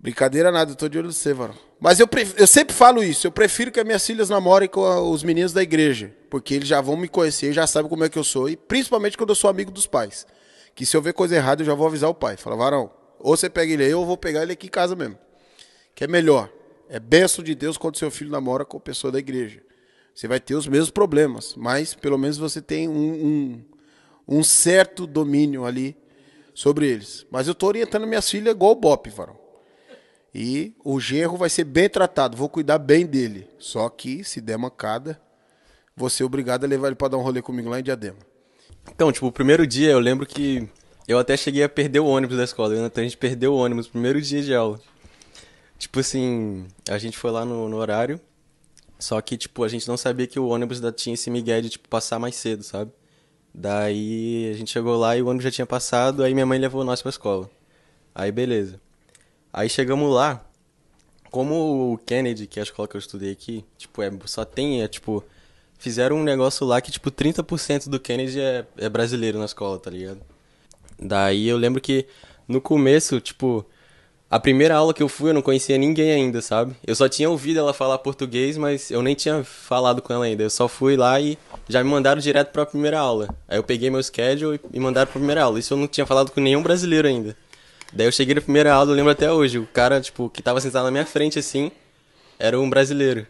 Brincadeira nada, eu tô de olho no você, Varão. Mas eu sempre falo isso, eu prefiro que as minhas filhas namorem com os meninos da igreja, porque eles já vão me conhecer, já sabem como é que eu sou, e principalmente quando eu sou amigo dos pais. Que se eu ver coisa errada, eu já vou avisar o pai. Fala, Varão, ou você pega ele aí, ou eu vou pegar ele aqui em casa mesmo. Que é melhor. É bênção de Deus quando seu filho namora com a pessoa da igreja. Você vai ter os mesmos problemas, mas pelo menos você tem um certo domínio ali sobre eles. Mas eu tô orientando minhas filhas igual o Bop, Varão. E o genro vai ser bem tratado, vou cuidar bem dele. Só que, se der mancada, vou ser obrigado a levar ele pra dar um rolê comigo lá em Diadema. Então, tipo, o primeiro dia eu lembro que eu até cheguei a perder o ônibus da escola. Então a gente perdeu o ônibus no primeiro dia de aula. Tipo assim, a gente foi lá no horário, só que, tipo, a gente não sabia que o ônibus tinha esse migué de, tipo, passar mais cedo, sabe? Daí a gente chegou lá e o ônibus já tinha passado, aí minha mãe levou nós pra escola. Aí beleza. Aí chegamos lá, como o Kennedy, que é a escola que eu estudei aqui, tipo, só tem, tipo, fizeram um negócio lá que, tipo, 30% do Kennedy é brasileiro na escola, tá ligado? Daí eu lembro que no começo, tipo, a primeira aula que eu fui eu não conhecia ninguém ainda, sabe? Eu só tinha ouvido ela falar português, mas eu nem tinha falado com ela ainda. Eu só fui lá e já me mandaram direto pra primeira aula. Aí eu peguei meu schedule e me mandaram pra primeira aula. Isso eu não tinha falado com nenhum brasileiro ainda. Daí eu cheguei na primeira aula, eu lembro até hoje, o cara, tipo, que tava sentado na minha frente, assim, era um brasileiro,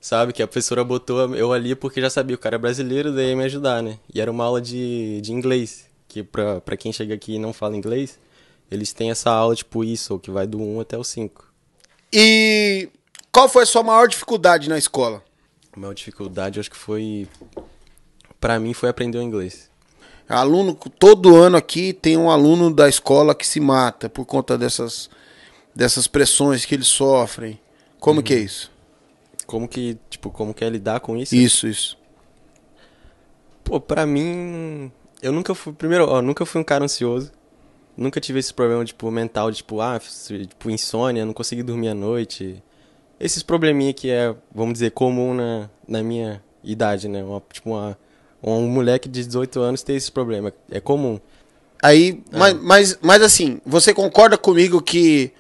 sabe? Que a professora botou eu ali porque já sabia, o cara é brasileiro, daí ia me ajudar, né? E era uma aula de inglês, que pra quem chega aqui e não fala inglês, eles têm essa aula, tipo, isso, que vai do 1 até o 5. E qual foi a sua maior dificuldade na escola? A maior dificuldade, eu acho que foi, pra mim, foi aprender o inglês. Aluno, todo ano aqui tem um aluno da escola que se mata por conta dessas pressões que eles sofrem. Como que é isso? Como que é lidar com isso? Isso. Pô, pra mim, eu nunca fui, nunca fui um cara ansioso. Nunca tive esse problema, tipo, mental, de, tipo, insônia, não consegui dormir à noite. Esses probleminha que é, vamos dizer, comum na minha idade, né? Um moleque de 18 anos tem esse problema, é comum. Aí, mas assim, você concorda comigo que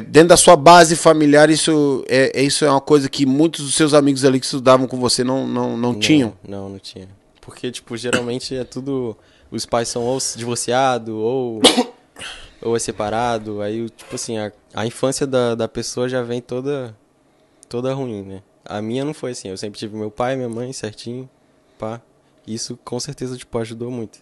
dentro da sua base familiar isso é uma coisa que muitos dos seus amigos ali que estudavam com você não tinham? Não tinha. Porque, tipo, geralmente é tudo... Os pais são ou divorciados ou é separado. Aí, tipo assim, a infância da pessoa já vem toda ruim, né? A minha não foi assim. Eu sempre tive meu pai, minha mãe certinho, pá. Isso com certeza, tipo, ajudou muito.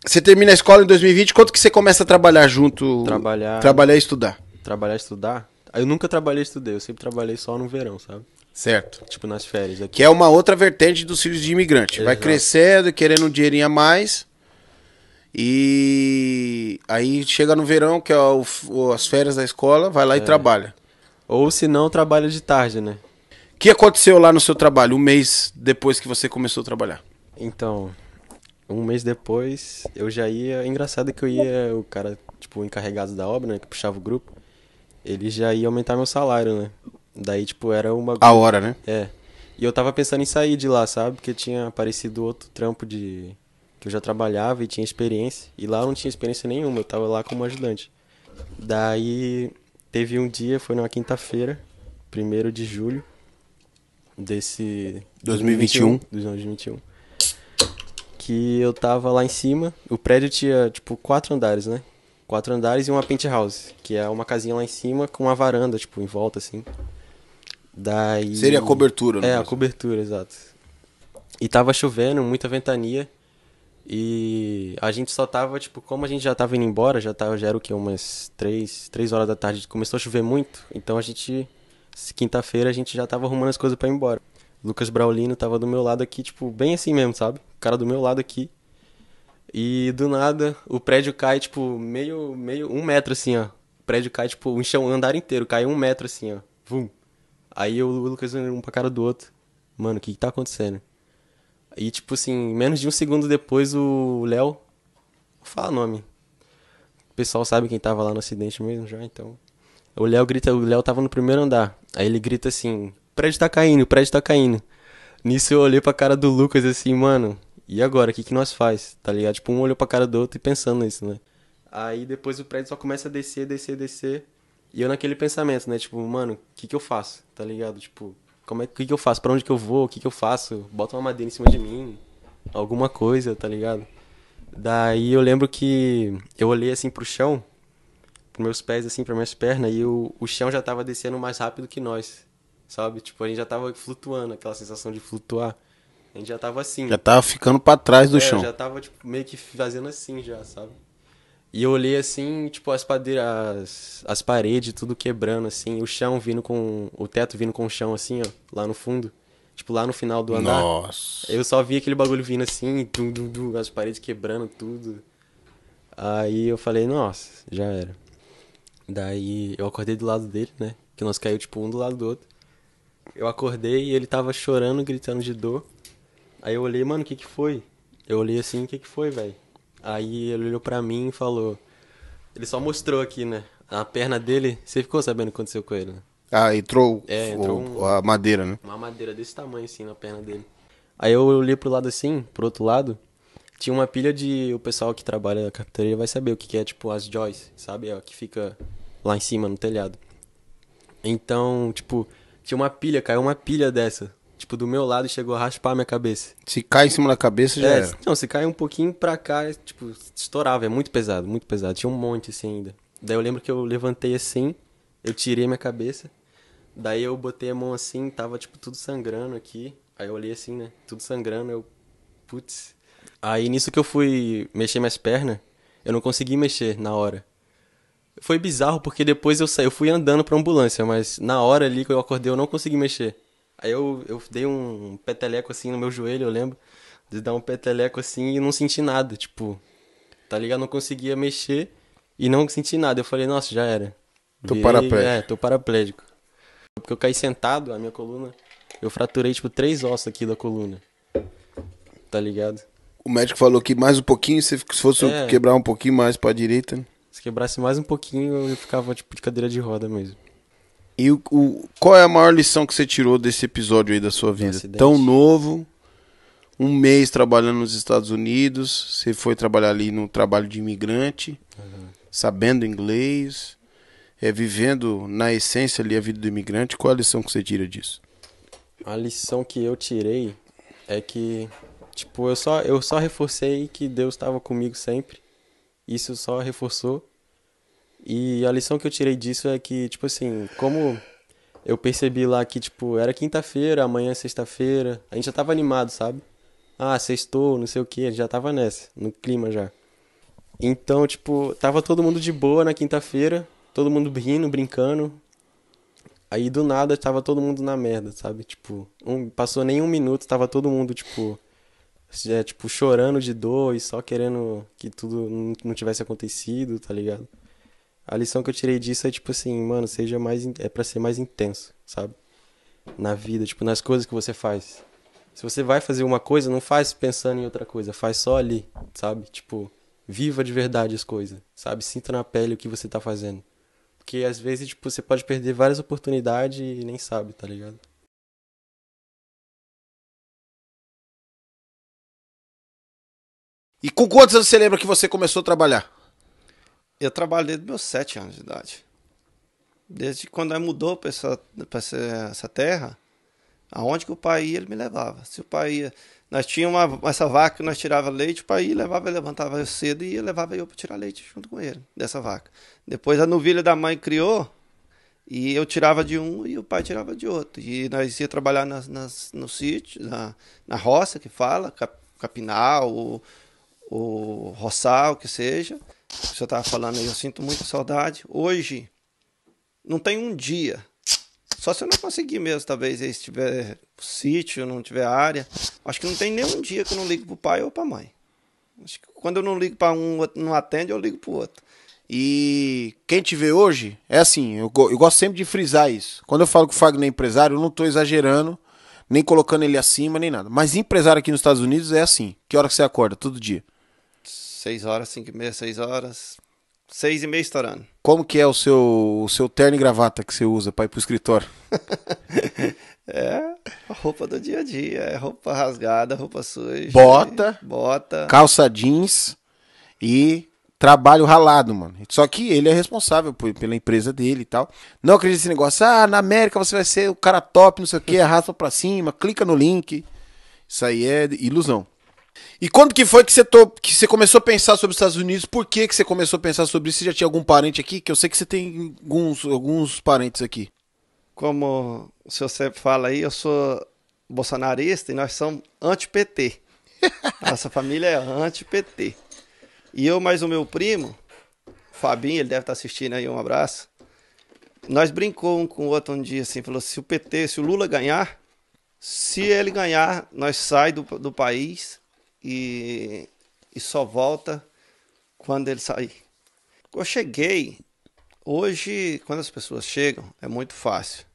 Você termina a escola em 2020, quanto que você começa a trabalhar junto? Trabalhar e estudar? Trabalhar e estudar? Eu nunca trabalhei e estudei, eu sempre trabalhei só no verão, sabe? Certo. Tipo, nas férias. Aqui. Que é uma outra vertente dos filhos de imigrante. Exato. Vai crescendo, querendo um dinheirinho a mais. E aí chega no verão, que é as férias da escola, vai lá e trabalha. Ou se não, trabalha de tarde, né? O que aconteceu lá no seu trabalho, um mês depois que você começou a trabalhar? Então, um mês depois, eu já ia... Engraçado que eu ia, o cara, tipo, o encarregado da obra, né, que puxava o grupo, ele já ia aumentar meu salário, né? Daí, tipo, era uma... A hora, né? É. E eu tava pensando em sair de lá, sabe? Porque tinha aparecido outro trampo que eu já trabalhava e tinha experiência. E lá eu não tinha experiência nenhuma, eu tava lá como ajudante. Daí, teve um dia, foi numa quinta-feira, 1º de julho, desse... 2021. Que eu tava lá em cima. O prédio tinha, tipo, 4 andares, né? 4 andares e uma penthouse, que é uma casinha lá em cima com uma varanda, tipo, em volta, assim. Daí... Seria a cobertura, né? É, a cobertura, exato. E tava chovendo, muita ventania. E a gente só tava, tipo, como a gente já tava indo embora, já era o quê? Umas 3 horas da tarde, começou a chover muito. Então a gente, quinta-feira, a gente já tava arrumando as coisas pra ir embora. Lucas Braulino tava do meu lado aqui, tipo, bem assim mesmo, sabe? O cara do meu lado aqui. E do nada, o prédio cai, tipo, meio 1 metro assim, ó. O prédio cai, tipo, o chão, o andar inteiro, cai 1 metro assim, ó. Vum. Aí o Lucas um pra cara do outro. Mano, o que tá acontecendo? E, tipo assim, menos de 1 segundo depois, o Léo... Vou falar o nome. O pessoal sabe quem tava lá no acidente mesmo já, então... O Léo tava no 1º andar. Aí ele grita assim, o prédio tá caindo. Nisso eu olhei pra cara do Lucas assim, mano... E agora, o que nós faz, tá ligado? Tipo, um olhou pra cara do outro e pensando nisso, né? Aí depois o prédio só começa a descer. E eu naquele pensamento, né? Tipo, mano, o que eu faço, tá ligado? Tipo, o que eu faço? Pra onde que eu vou? O que eu faço? Bota uma madeira em cima de mim. Alguma coisa, tá ligado? Daí eu lembro que eu olhei assim pro chão, pros meus pés, assim, pras minhas pernas, e o chão já tava descendo mais rápido que nós, sabe? Tipo, a gente já tava flutuando, aquela sensação de flutuar. A gente já tava assim. Já tava ficando pra trás do chão. Já tava, tipo, meio que fazendo assim já, sabe? E eu olhei assim, tipo, as paredes, tudo quebrando, assim, o chão vindo com. O teto vindo com o chão, assim, ó, lá no fundo. Tipo, lá no final do andar. Nossa. Eu só vi aquele bagulho vindo assim, as paredes quebrando tudo. Aí eu falei, nossa, já era. Daí eu acordei do lado dele, né? Que nós caiu, tipo, um do lado do outro. Eu acordei e ele tava chorando, gritando de dor. Aí eu olhei, mano, o que que foi? Eu olhei assim, o que que foi, velho? Aí ele olhou pra mim e falou... Ele só mostrou aqui, né? A perna dele... Você ficou sabendo o que aconteceu com ele, né? Ah, entrou, entrou a madeira, né? Uma madeira desse tamanho, assim, na perna dele. Aí eu olhei pro lado assim, pro outro lado... Tinha uma pilha de... O pessoal que trabalha na carpintaria vai saber o que que é, tipo, as joists, sabe? É, que fica lá em cima, no telhado. Então, tipo... Tinha uma pilha, caiu uma pilha dessa. Tipo, do meu lado e chegou a raspar a minha cabeça. Se cai em cima da cabeça, já era. Não, se cai um pouquinho pra cá, tipo, estourava. É muito pesado, muito pesado. Tinha um monte, assim, ainda. Daí eu lembro que eu levantei assim, eu tirei minha cabeça. Daí eu botei a mão assim, tava, tipo, tudo sangrando aqui. Aí eu olhei assim, né, tudo sangrando, eu... Putz. Aí nisso que eu fui mexer minhas pernas, eu não consegui mexer na hora. Foi bizarro, porque depois eu fui andando pra ambulância, mas na hora ali que eu acordei eu não consegui mexer. Aí eu dei um peteleco assim no meu joelho, eu lembro. De dar um peteleco assim e não senti nada, tipo... Tá ligado? Não conseguia mexer e não senti nada. Eu falei, nossa, já era. Tô paraplégico. É, tô paraplégico. Porque eu caí sentado, a minha coluna... Eu fraturei, tipo, 3 ossos aqui da coluna. Tá ligado? O médico falou que mais um pouquinho, se fosse quebrar um pouquinho mais pra direita, né? Se quebrasse mais um pouquinho, eu ficava, tipo, de cadeira de roda mesmo. E qual é a maior lição que você tirou desse episódio aí da sua vida? Tão novo, um mês trabalhando nos Estados Unidos, você foi trabalhar ali no trabalho de imigrante, sabendo inglês, vivendo na essência ali a vida do imigrante. Qual a lição que você tira disso? A lição que eu tirei é que, tipo, eu só reforcei que Deus estava comigo sempre. Isso só reforçou. E a lição que eu tirei disso é que, tipo assim, como eu percebi lá que, tipo, era quinta-feira, amanhã é sexta-feira, a gente já tava animado, sabe? Ah, sextou, não sei o que, a gente já tava nessa, no clima já. Então, tipo, tava todo mundo de boa na quinta-feira, todo mundo rindo, brincando. Aí, do nada, tava todo mundo na merda, sabe? Tipo, passou nem um minuto, tava todo mundo, tipo, chorando de dor e só querendo que tudo não tivesse acontecido, tá ligado? A lição que eu tirei disso é, tipo assim, mano, é pra ser mais intenso, sabe? Na vida, tipo, nas coisas que você faz. Se você vai fazer uma coisa, não faz pensando em outra coisa, faz só ali, sabe? Tipo, viva de verdade as coisas, sabe? Sinta na pele o que você tá fazendo. Porque às vezes, tipo, você pode perder várias oportunidades e nem sabe, tá ligado? E com quantos anos você lembra que você começou a trabalhar? Eu trabalho desde meus 7 anos de idade. Desde quando nós mudou para essa terra, aonde que o pai ia, ele me levava. Se o pai ia... Nós tínhamos essa vaca que nós tirava leite, o pai ia, levantava eu cedo e levava eu para tirar leite junto com ele, dessa vaca. Depois a novilha da mãe criou, e eu tirava de um e o pai tirava de outro. E nós ia trabalhar no sítio, na roça, que fala, capinar, ou roçar, o que seja. O senhor estava falando aí, eu sinto muita saudade. Hoje, não tem um dia. Só se eu não conseguir mesmo, talvez, se tiver sítio, não tiver área. Acho que não tem nenhum dia que eu não ligo pro pai ou pra mãe. Acho que quando eu não ligo para um, o outro não atende, eu ligo pro outro. E quem te vê hoje, é assim, eu gosto sempre de frisar isso. Quando eu falo que o Fagner é empresário, eu não tô exagerando, nem colocando ele acima, nem nada. Mas empresário aqui nos Estados Unidos é assim. Que hora que você acorda? Todo dia? 6 horas, 5h30, 6 horas, 6h30 estourando. Como que é o seu terno e gravata que você usa para ir pro escritório? É a roupa do dia a dia, é roupa rasgada, roupa suja. Bota, calça jeans e trabalho ralado, mano. Só que ele é responsável pela empresa dele e tal. Não acredita nesse negócio, na América você vai ser o cara top, não sei o que, arrasta pra cima, clica no link. Isso aí é ilusão. E quando que foi que você começou a pensar sobre os Estados Unidos? Por que você começou a pensar sobre isso? Você já tinha algum parente aqui? Que eu sei que você tem alguns parentes aqui. Como o senhor sempre fala aí, eu sou bolsonarista e nós somos anti-PT. Nossa família é anti-PT. E eu mais o meu primo, Fabinho, ele deve estar assistindo aí, um abraço. Nós brincou um com o outro um dia assim, falou, se o Lula ganhar, se ele ganhar, nós sai do país e só volta quando ele sair. Eu cheguei, hoje, quando as pessoas chegam, é muito fácil.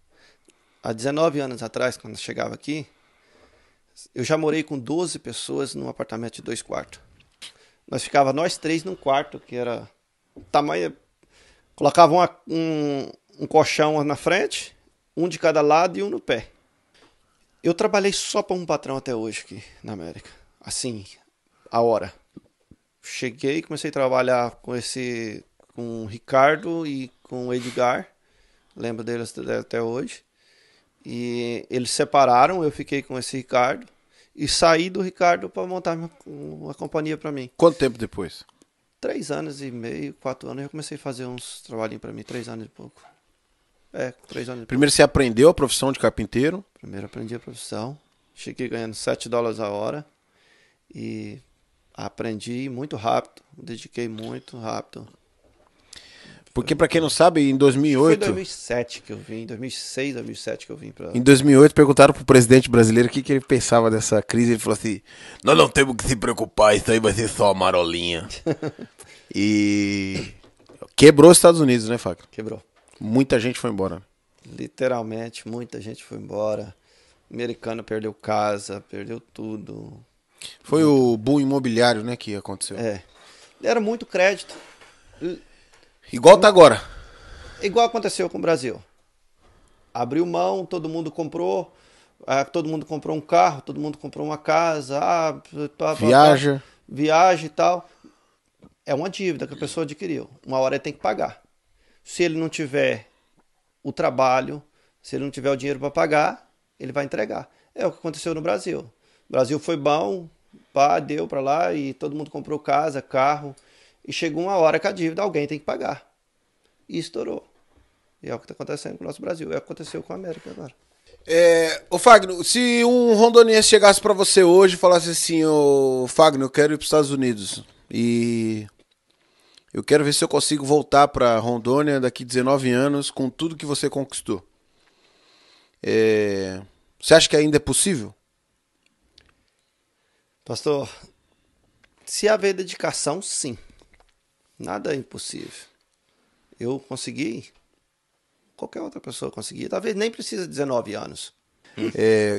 Há 19 anos atrás, quando eu chegava aqui, eu já morei com 12 pessoas num apartamento de 2 quartos. Nós ficava nós 3 num quarto, que era tamanho... Colocava um colchão na frente, um de cada lado e um no pé. Eu trabalhei só para um patrão até hoje aqui na América. Assim, a hora. Cheguei e comecei a trabalhar com o Ricardo e com o Edgar. Lembro deles até hoje. E eles separaram, eu fiquei com esse Ricardo. E saí do Ricardo para montar uma companhia para mim. Quanto tempo depois? 3 anos e meio, 4 anos. Eu comecei a fazer uns trabalhinhos para mim, 3 anos e pouco. 3 anos e Primeiro você aprendeu a profissão de carpinteiro? Primeiro aprendi a profissão. Cheguei ganhando $7 a hora. E aprendi muito rápido. Dediquei muito rápido. Porque pra quem não sabe, em 2008... Foi em 2007 que eu vim. 2006, 2007 que eu vim pra... Em 2008 perguntaram pro presidente brasileiro o que ele pensava dessa crise. Ele falou assim, nós não temos que se preocupar, isso aí vai ser só marolinha. E... quebrou os Estados Unidos, né, Fábio? Quebrou. Muita gente foi embora. Literalmente, muita gente foi embora. O americano perdeu casa, perdeu tudo. Foi o boom imobiliário, né, que aconteceu. Era muito crédito. Igual tá agora. Igual aconteceu com o Brasil. Abriu mão, todo mundo comprou um carro, todo mundo comprou uma casa, viagem e tal. É uma dívida que a pessoa adquiriu. Uma hora ele tem que pagar. Se ele não tiver o trabalho, se ele não tiver o dinheiro para pagar, ele vai entregar. É o que aconteceu no Brasil. O Brasil foi bom, deu para lá e todo mundo comprou casa, carro. E chegou uma hora que a dívida alguém tem que pagar. E estourou. E é o que está acontecendo com o nosso Brasil. É o que aconteceu com a América agora. Ô Fagner, se um rondoniense chegasse para você hoje e falasse assim, ô Fagner, eu quero ir para os Estados Unidos e eu quero ver se eu consigo voltar para Rondônia daqui 19 anos com tudo que você conquistou. Você acha que ainda é possível? Pastor, se haver dedicação, sim. Nada é impossível. Eu consegui. Qualquer outra pessoa conseguia. Talvez nem precisa de 19 anos.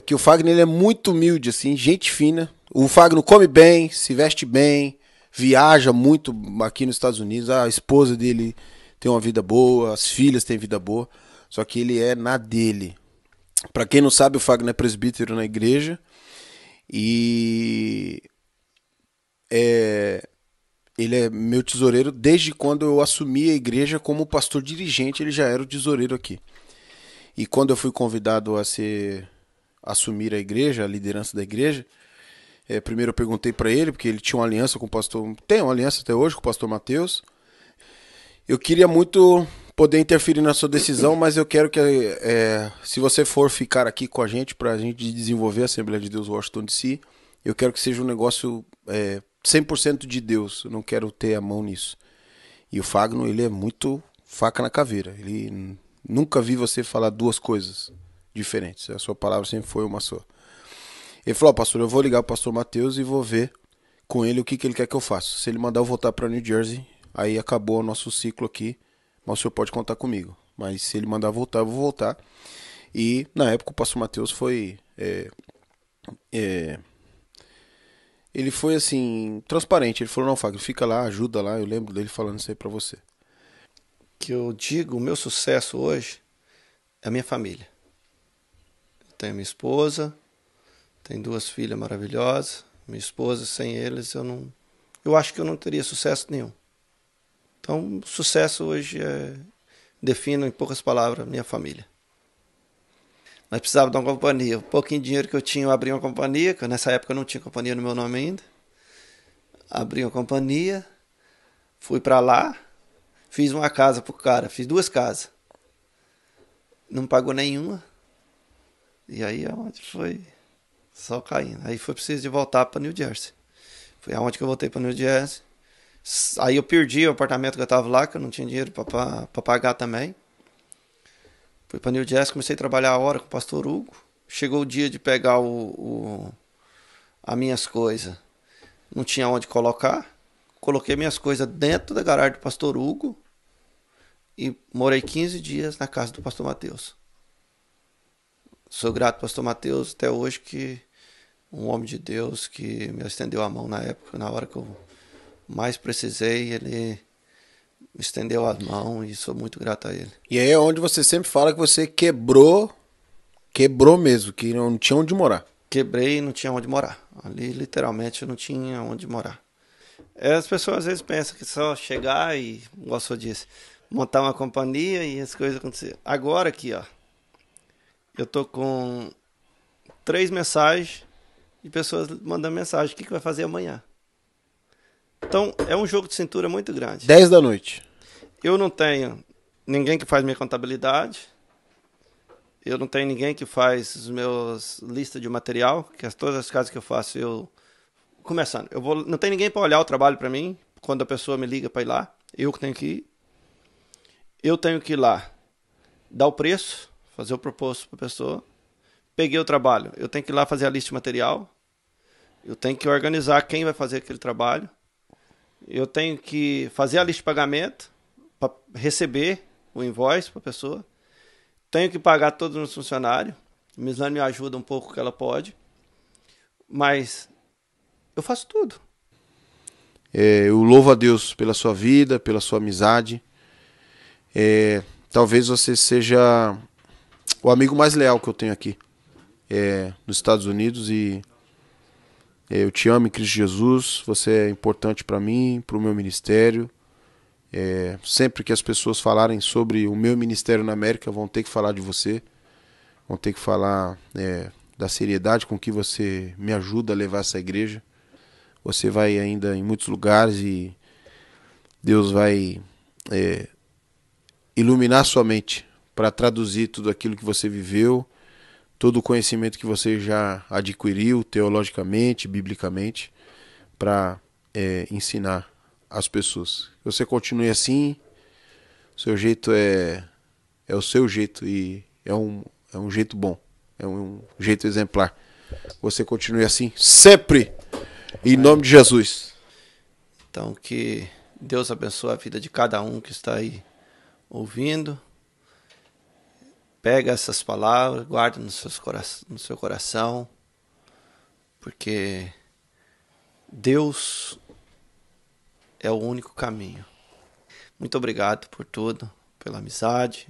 Que o Fagner ele é muito humilde, assim, gente fina. O Fagner come bem, se veste bem, viaja muito aqui nos Estados Unidos. A esposa dele tem uma vida boa, as filhas têm vida boa. Só que ele é na dele. Pra quem não sabe, o Fagner é presbítero na igreja. E... ele é meu tesoureiro desde quando eu assumi a igreja como pastor dirigente, ele já era o tesoureiro aqui. E quando eu fui convidado a assumir a igreja, a liderança da igreja, primeiro eu perguntei para ele, porque ele tinha uma aliança com o pastor, tem uma aliança até hoje com o pastor Mateus. Eu queria muito poder interferir na sua decisão, mas eu quero que, se você for ficar aqui com a gente, para a gente desenvolver a Assembleia de Deus Washington DC, eu quero que seja um negócio 100% de Deus, eu não quero ter a mão nisso. E o Fagner, ele é muito faca na caveira, ele nunca vi você falar duas coisas diferentes, a sua palavra sempre foi uma só. Ele falou, pastor, eu vou ligar pro pastor Mateus e vou ver com ele o que ele quer que eu faça. Se ele mandar eu voltar para New Jersey, aí acabou o nosso ciclo aqui, mas o senhor pode contar comigo. Mas se ele mandar voltar, eu vou voltar. E na época o pastor Mateus foi... ele foi assim, transparente. Ele falou, não, Fagner, fica lá, ajuda lá. Eu lembro dele falando isso aí pra você. Que eu digo, o meu sucesso hoje é a minha família. Eu tenho minha esposa, tenho 2 filhas maravilhosas. Minha esposa, sem eles, eu acho que eu não teria sucesso nenhum. Então, o sucesso hoje defino em poucas palavras, minha família. Nós precisávamos de uma companhia. O pouquinho de dinheiro que eu tinha, eu abri uma companhia, que nessa época eu não tinha companhia no meu nome ainda. Abri uma companhia, fui para lá, fiz uma casa pro cara, fiz 2 casas. Não pagou nenhuma. E aí aonde foi só caindo. Aí foi preciso de voltar para New Jersey. Foi aonde que eu voltei para New Jersey. Aí eu perdi o apartamento que eu tava lá, que eu não tinha dinheiro pra pagar também. Fui pra New Jersey, comecei a trabalhar a hora com o pastor Hugo. Chegou o dia de pegar as minhas coisas. Não tinha onde colocar. Coloquei minhas coisas dentro da garagem do pastor Hugo e morei 15 dias na casa do pastor Mateus. Sou grato ao pastor Mateus até hoje, que um homem de Deus que me estendeu a mão na época, na hora que eu mais precisei, ele me estendeu as mãos e sou muito grato a ele. E aí é onde você sempre fala que você quebrou mesmo, que não tinha onde morar. Quebrei e não tinha onde morar. Ali, literalmente, eu não tinha onde morar. As pessoas às vezes pensam que só chegar e, igual o senhor disse, montar uma companhia e as coisas acontecerem. Agora aqui, ó, eu tô com 3 mensagens de pessoas mandando mensagem. O que vai fazer amanhã? Então, é um jogo de cintura muito grande. 10 da noite. Eu não tenho ninguém que faz minha contabilidade. Eu não tenho ninguém que faz os meus listas de material, que todas as casas que eu faço, eu... Começando, não tem ninguém para olhar o trabalho para mim, quando a pessoa me liga para ir lá. Eu que tenho que ir. Eu tenho que ir lá, dar o preço, fazer o proposto para a pessoa. Peguei o trabalho, eu tenho que ir lá fazer a lista de material. Eu tenho que organizar quem vai fazer aquele trabalho. Eu tenho que fazer a lista de pagamento para receber o invoice para a pessoa. Tenho que pagar todos os meus funcionários. A Mislane me ajuda um pouco que ela pode. Mas eu faço tudo. Eu louvo a Deus pela sua vida, pela sua amizade. Talvez você seja o amigo mais leal que eu tenho aqui nos Estados Unidos. E eu te amo em Cristo Jesus. Você é importante para mim, para o meu ministério. Sempre que as pessoas falarem sobre o meu ministério na América, vão ter que falar de você. Vão ter que falar da seriedade com que você me ajuda a levar essa igreja. Você vai ainda em muitos lugares e Deus vai iluminar sua mente para traduzir tudo aquilo que você viveu, todo o conhecimento que você já adquiriu teologicamente, biblicamente, para ensinar as pessoas. Você continue assim, o seu jeito é o seu jeito e é um jeito bom, é um jeito exemplar. Você continue assim sempre, em nome de Jesus. Então, que Deus abençoe a vida de cada um que está aí ouvindo. Pega essas palavras, guarda no seu coração, porque Deus é o único caminho. Muito obrigado por tudo, pela amizade,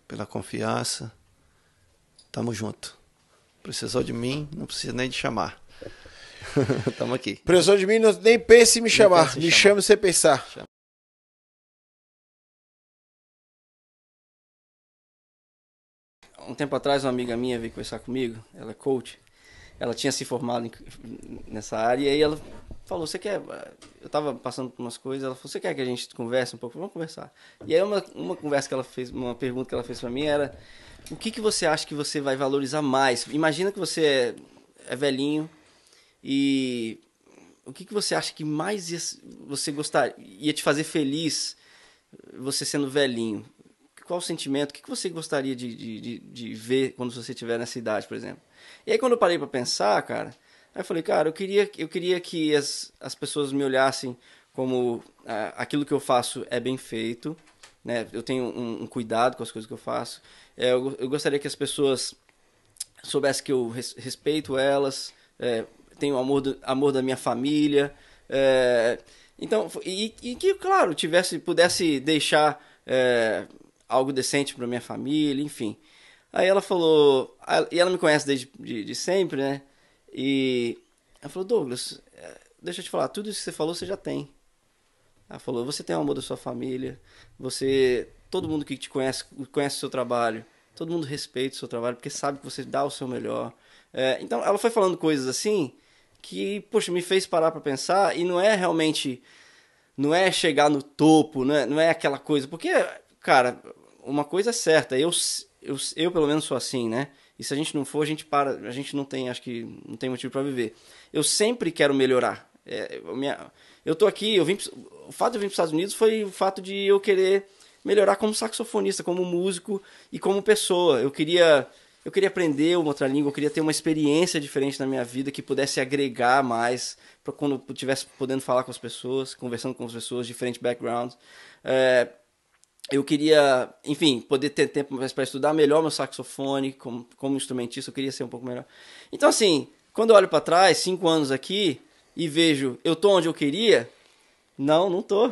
pela confiança. Tamo junto. Precisou de mim, não precisa nem de chamar. Tamo aqui. Precisou de mim, nem pense em me chamar. Me chame sem pensar. Um tempo atrás, uma amiga minha veio conversar comigo, ela é coach. Ela tinha se formado nessa área e aí ela falou, você quer... Eu tava passando por umas coisas, ela falou, você quer que a gente converse um pouco? Vamos conversar. E aí uma conversa que ela fez, uma pergunta que ela fez pra mim era, o que você acha que você vai valorizar mais? Imagina que você é velhinho e o que você acha que mais você ia te fazer feliz você sendo velhinho? Qual o sentimento? O que você gostaria de ver quando você estiver nessa idade, por exemplo? E aí quando eu parei para pensar, cara, aí eu falei, cara, eu queria que as pessoas me olhassem como aquilo que eu faço é bem feito, né? Eu tenho um cuidado com as coisas que eu faço. Eu gostaria que as pessoas soubessem que eu respeito elas, tenho amor da minha família, então, e que, claro, pudesse deixar algo decente para minha família, enfim. Aí ela falou, e ela me conhece desde de sempre, né? E ela falou, Douglas, deixa eu te falar, tudo isso que você falou, você já tem. Ela falou, você tem o amor da sua família, todo mundo que te conhece o seu trabalho, todo mundo respeita o seu trabalho, porque sabe que você dá o seu melhor. Então, ela foi falando coisas assim, que, poxa, me fez parar para pensar, e não é realmente, não é chegar no topo, não é aquela coisa, porque, cara, uma coisa é certa, eu pelo menos sou assim, né? E se a gente não for, a gente para, a gente não tem, acho que não tem motivo para viver. Eu sempre quero melhorar. Eu tô aqui, o fato de eu vir para os Estados Unidos foi o fato de eu querer melhorar como saxofonista, como músico e como pessoa. Eu queria aprender uma outra língua, eu queria ter uma experiência diferente na minha vida que pudesse agregar mais para quando eu estivesse podendo falar com as pessoas, conversando com as pessoas de diferentes backgrounds. Eu queria, enfim, poder ter tempo para estudar melhor meu saxofone como instrumentista, eu queria ser um pouco melhor. Então, assim, quando eu olho para trás, 5 anos aqui, e vejo, eu tô onde eu queria? Não tô.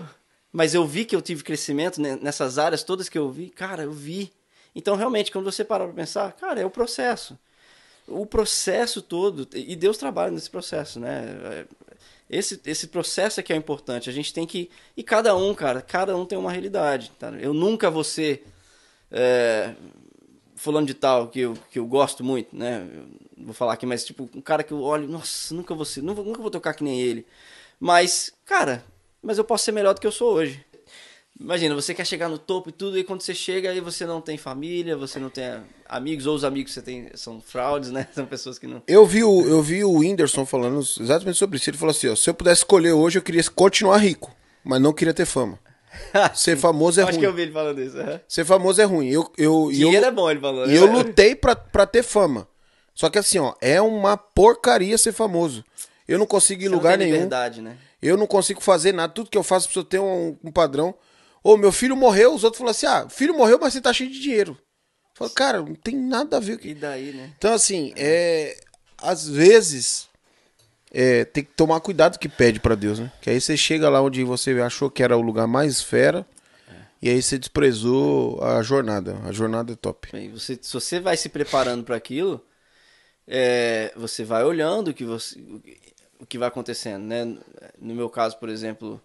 Mas eu vi que eu tive crescimento nessas áreas todas que eu vi. Cara, eu vi. Então, realmente, quando você parar para pensar, cara, é o processo. O processo todo, e Deus trabalha nesse processo, né? Esse processo é que é importante. A gente tem que... E cada um tem uma realidade. Tá? Eu nunca vou ser fulano de tal, que eu gosto muito, né? Eu vou falar aqui, mas tipo, um cara que eu olho, nossa, nunca vou tocar que nem ele. Mas, cara, eu posso ser melhor do que eu sou hoje. Imagina, você quer chegar no topo e tudo, e quando você chega aí você não tem família, você não tem amigos, ou os amigos que você tem são fraudes, né? São pessoas que não... Eu vi o Whindersson falando exatamente sobre isso. Ele falou assim, ó, se eu pudesse escolher hoje, eu queria continuar rico, mas não queria ter fama. Ser famoso é ruim. Acho que eu vi ele falando isso. Ser famoso é ruim. Dinheiro é bom, ele falou. E eu lutei pra ter fama. Só que assim, ó, é uma porcaria ser famoso. Eu não consigo ir em lugar nenhum. Liberdade, né? Eu não consigo fazer nada. Tudo que eu faço precisa ter um padrão. Ô, meu filho morreu, os outros falam assim, filho morreu, mas você tá cheio de dinheiro. Eu falo, cara, não tem nada a ver. E daí, né? Então, assim, às vezes, tem que tomar cuidado com o que pede pra Deus, né? Que aí você chega lá onde você achou que era o lugar mais fera, e aí você desprezou a jornada. A jornada é top. Bem, se você vai se preparando para aquilo, você vai olhando o que vai acontecendo, né? No meu caso, por exemplo,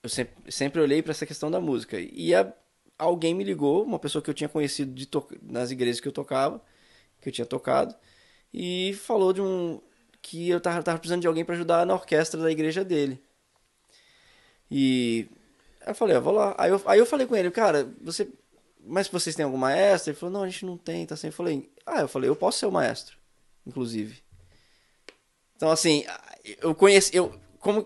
eu sempre olhei para essa questão da música. E alguém me ligou, uma pessoa que eu tinha conhecido nas igrejas que eu tocava, que eu tinha tocado, e falou que eu tava precisando de alguém para ajudar na orquestra da igreja dele. E aí eu falei, vou lá. Aí eu falei com ele, cara, mas vocês têm algum maestro? Ele falou, não, a gente não tem, tá assim. Eu falei, eu posso ser o maestro, inclusive. Então, assim,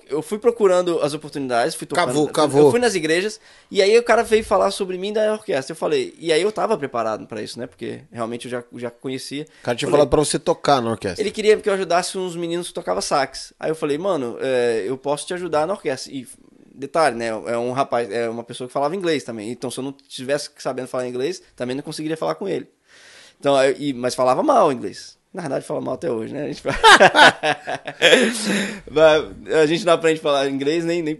eu fui procurando as oportunidades, fui tocando, Cavou. eu fui nas igrejas, e aí o cara veio falar sobre mim da orquestra. Eu falei, e aí eu tava preparado pra isso, né? Porque realmente eu já conhecia. O cara tinha falado pra você tocar na orquestra. Ele queria que eu ajudasse uns meninos que tocavam sax. Aí eu falei, mano, eu posso te ajudar na orquestra. E detalhe, né? É um rapaz, é uma pessoa que falava inglês também. Então, se eu não tivesse sabendo falar inglês, também não conseguiria falar com ele. Então, mas falava mal inglês. Na verdade, fala mal até hoje, né? A gente não aprende a falar inglês nem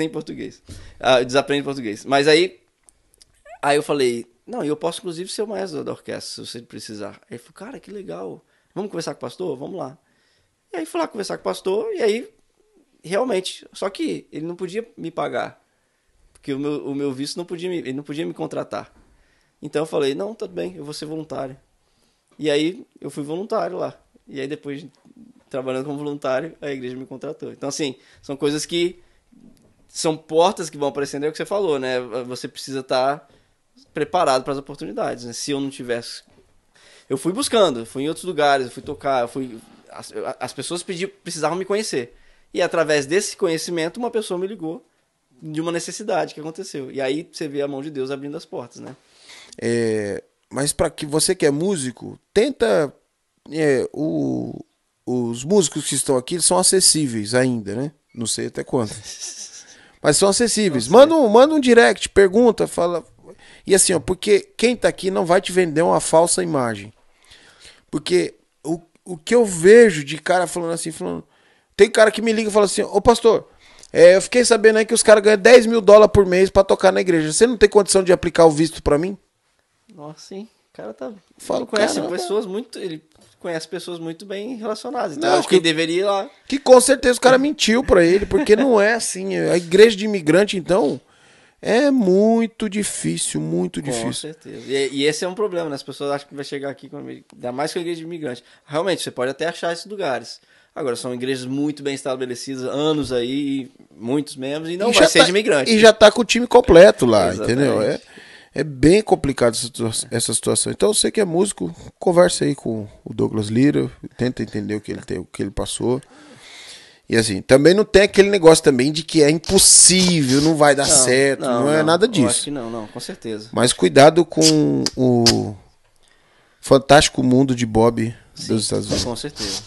português. Desaprende português. Mas aí eu falei, não, eu posso inclusive ser o maestro da orquestra, se você precisar. Aí ele falou, cara, que legal. Vamos conversar com o pastor? Vamos lá. E aí fui lá conversar com o pastor, e aí, realmente, só que ele não podia me pagar. Porque o meu visto ele não podia me contratar. Então eu falei, não, tudo bem, eu vou ser voluntário. E aí eu fui voluntário lá. E aí depois, trabalhando como voluntário, a igreja me contratou. Então, assim, são coisas que são portas que vão aparecendo, é o que você falou, né? Você precisa estar preparado para as oportunidades, né? Se eu não tivesse... Eu fui buscando, fui em outros lugares, eu fui tocar, as pessoas precisavam me conhecer. E através desse conhecimento, uma pessoa me ligou de uma necessidade que aconteceu. E aí você vê a mão de Deus abrindo as portas, né? Mas para que você que é músico, tenta... os músicos que estão aqui são acessíveis ainda, né? Não sei até quando. Mas são acessíveis. Manda um direct, pergunta, fala... E assim, ó, porque quem tá aqui não vai te vender uma falsa imagem. Porque o que eu vejo de cara falando assim, tem cara que me liga e fala assim, ô pastor, eu fiquei sabendo aí que os caras ganham $10 mil por mês pra tocar na igreja. Você não tem condição de aplicar o visto pra mim? Nossa, sim. O cara tá... Fala, ele conhece pessoas muito bem relacionadas. Então, acho que ele deveria ir lá. Que com certeza o cara mentiu pra ele, porque não é assim. A igreja de imigrante, então, é muito difícil, muito difícil. Com certeza. E esse é um problema, né? As pessoas acham que vai chegar aqui, ainda mais com a igreja de imigrante. Realmente, você pode até achar esses lugares. Agora, são igrejas muito bem estabelecidas, anos aí, muitos membros, e não vai ser de imigrante. E já tá com o time completo lá, exatamente. Entendeu? É bem complicado essa situação. Então, você que é músico, conversa aí com o Douglas Lira, tenta entender o que ele passou. E assim, também não tem aquele negócio também de que é impossível, não vai dar certo, não é nada Eu acho disso. que não, com certeza. Mas cuidado com o fantástico mundo de Bob dos Estados Unidos. Com certeza.